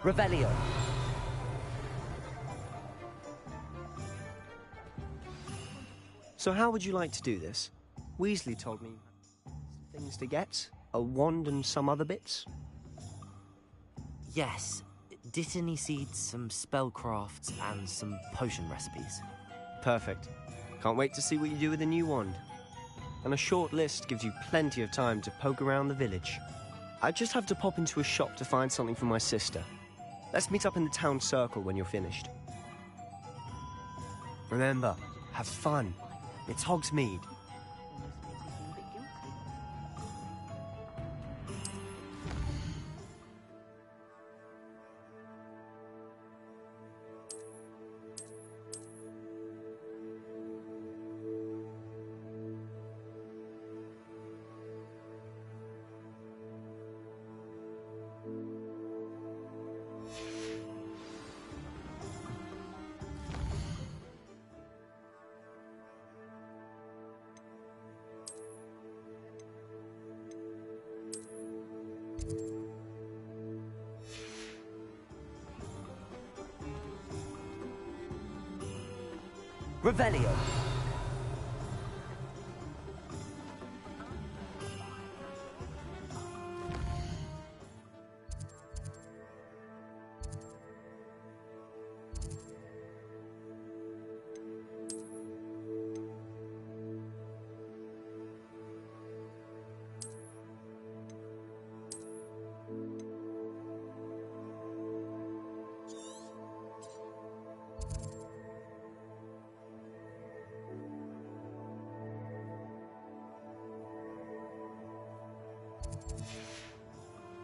Speaker 2: Revelio.
Speaker 21: So how would you like to do this? Weasley told me things to get, a wand and some other bits.
Speaker 2: Yes. Dittany seeds, some spellcrafts, and some potion recipes.
Speaker 21: Perfect. Can't wait to see what you do with the new wand. And a short list gives you plenty of time to poke around the village. I just have to pop into a shop to find something for my sister. Let's meet up in the town circle when you're finished. Remember, have fun. It's Hogsmeade.
Speaker 2: Revelio.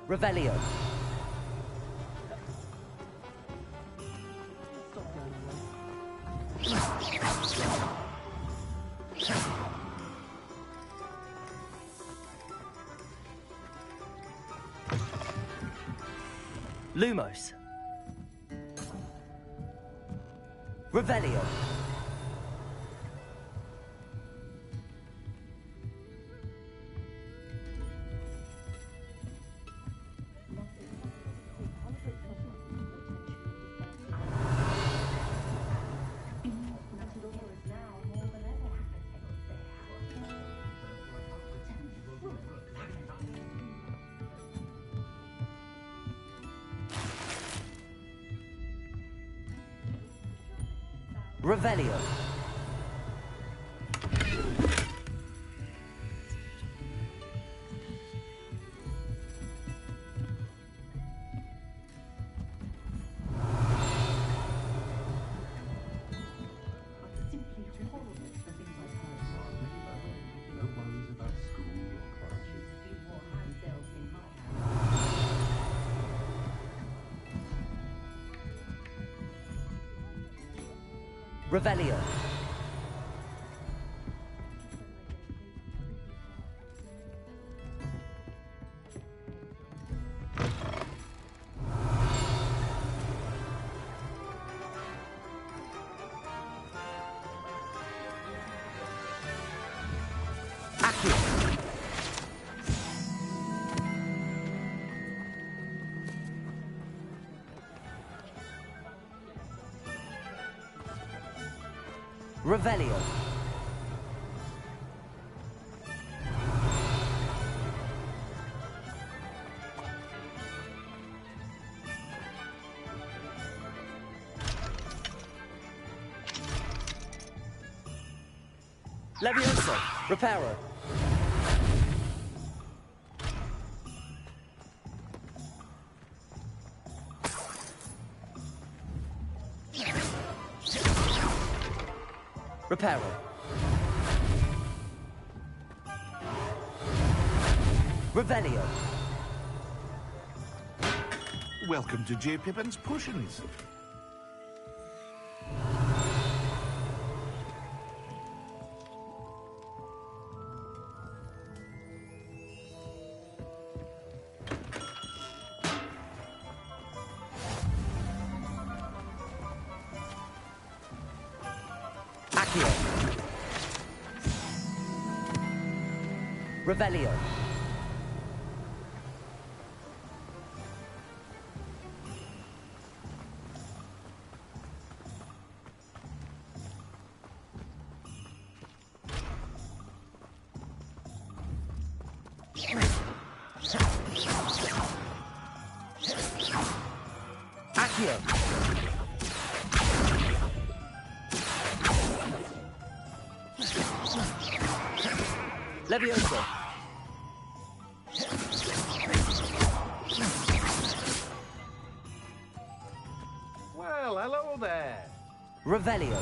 Speaker 2: Revelio. Lumos. Revelio. Revelio. Revelio. Revelio. Levioso. Reparo. Reparo. Revelio.
Speaker 20: Welcome to J. Pippin's Potions.
Speaker 2: Revelio. Accio. Levioso.
Speaker 6: Well, hello there.
Speaker 2: Revelio.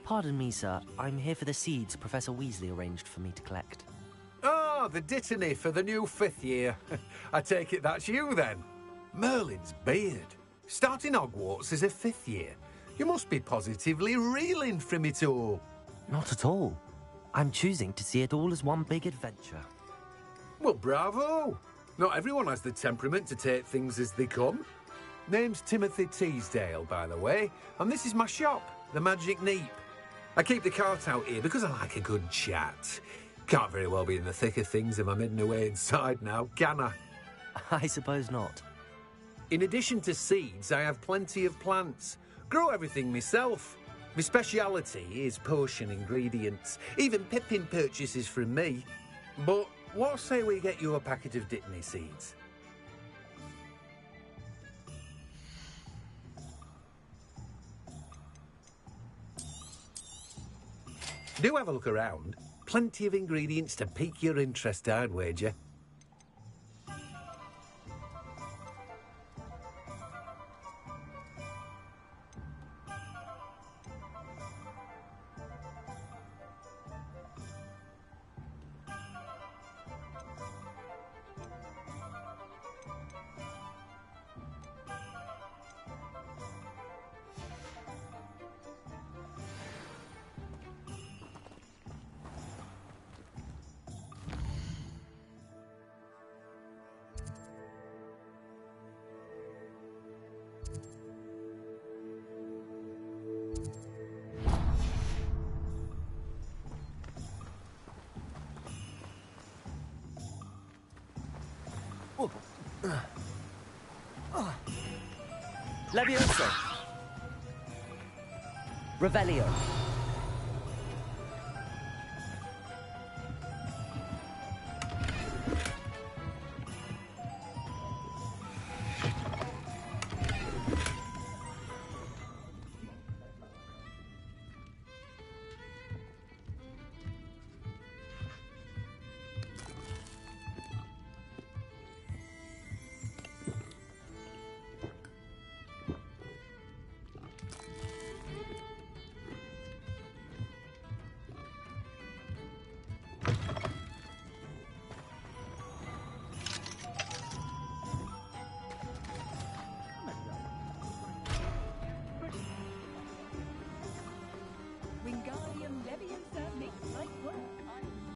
Speaker 2: Pardon me, sir. I'm here for the seeds Professor Weasley arranged for me to collect.
Speaker 6: Oh, the dittany for the new 5th year. I take it that's you, then. Merlin's beard. Starting Hogwarts as a 5th year. You must be positively reeling from it all.
Speaker 2: Not at all. I'm choosing to see it all as one big adventure.
Speaker 6: Well, bravo. Not everyone has the temperament to take things as they come. Name's Timothy Teasdale, by the way, and this is my shop, the Magic Neep. I keep the cart out here because I like a good chat. Can't very well be in the thick of things if I'm hidden away inside now, can I?
Speaker 2: I suppose not.
Speaker 6: In addition to seeds, I have plenty of plants. Grow everything myself. My speciality is potion ingredients. Even Pippin purchases from me. But what say we get you a packet of dittany seeds? Do have a look around. Plenty of ingredients to pique your interest, I'd wager.
Speaker 2: Levioso. Revelio.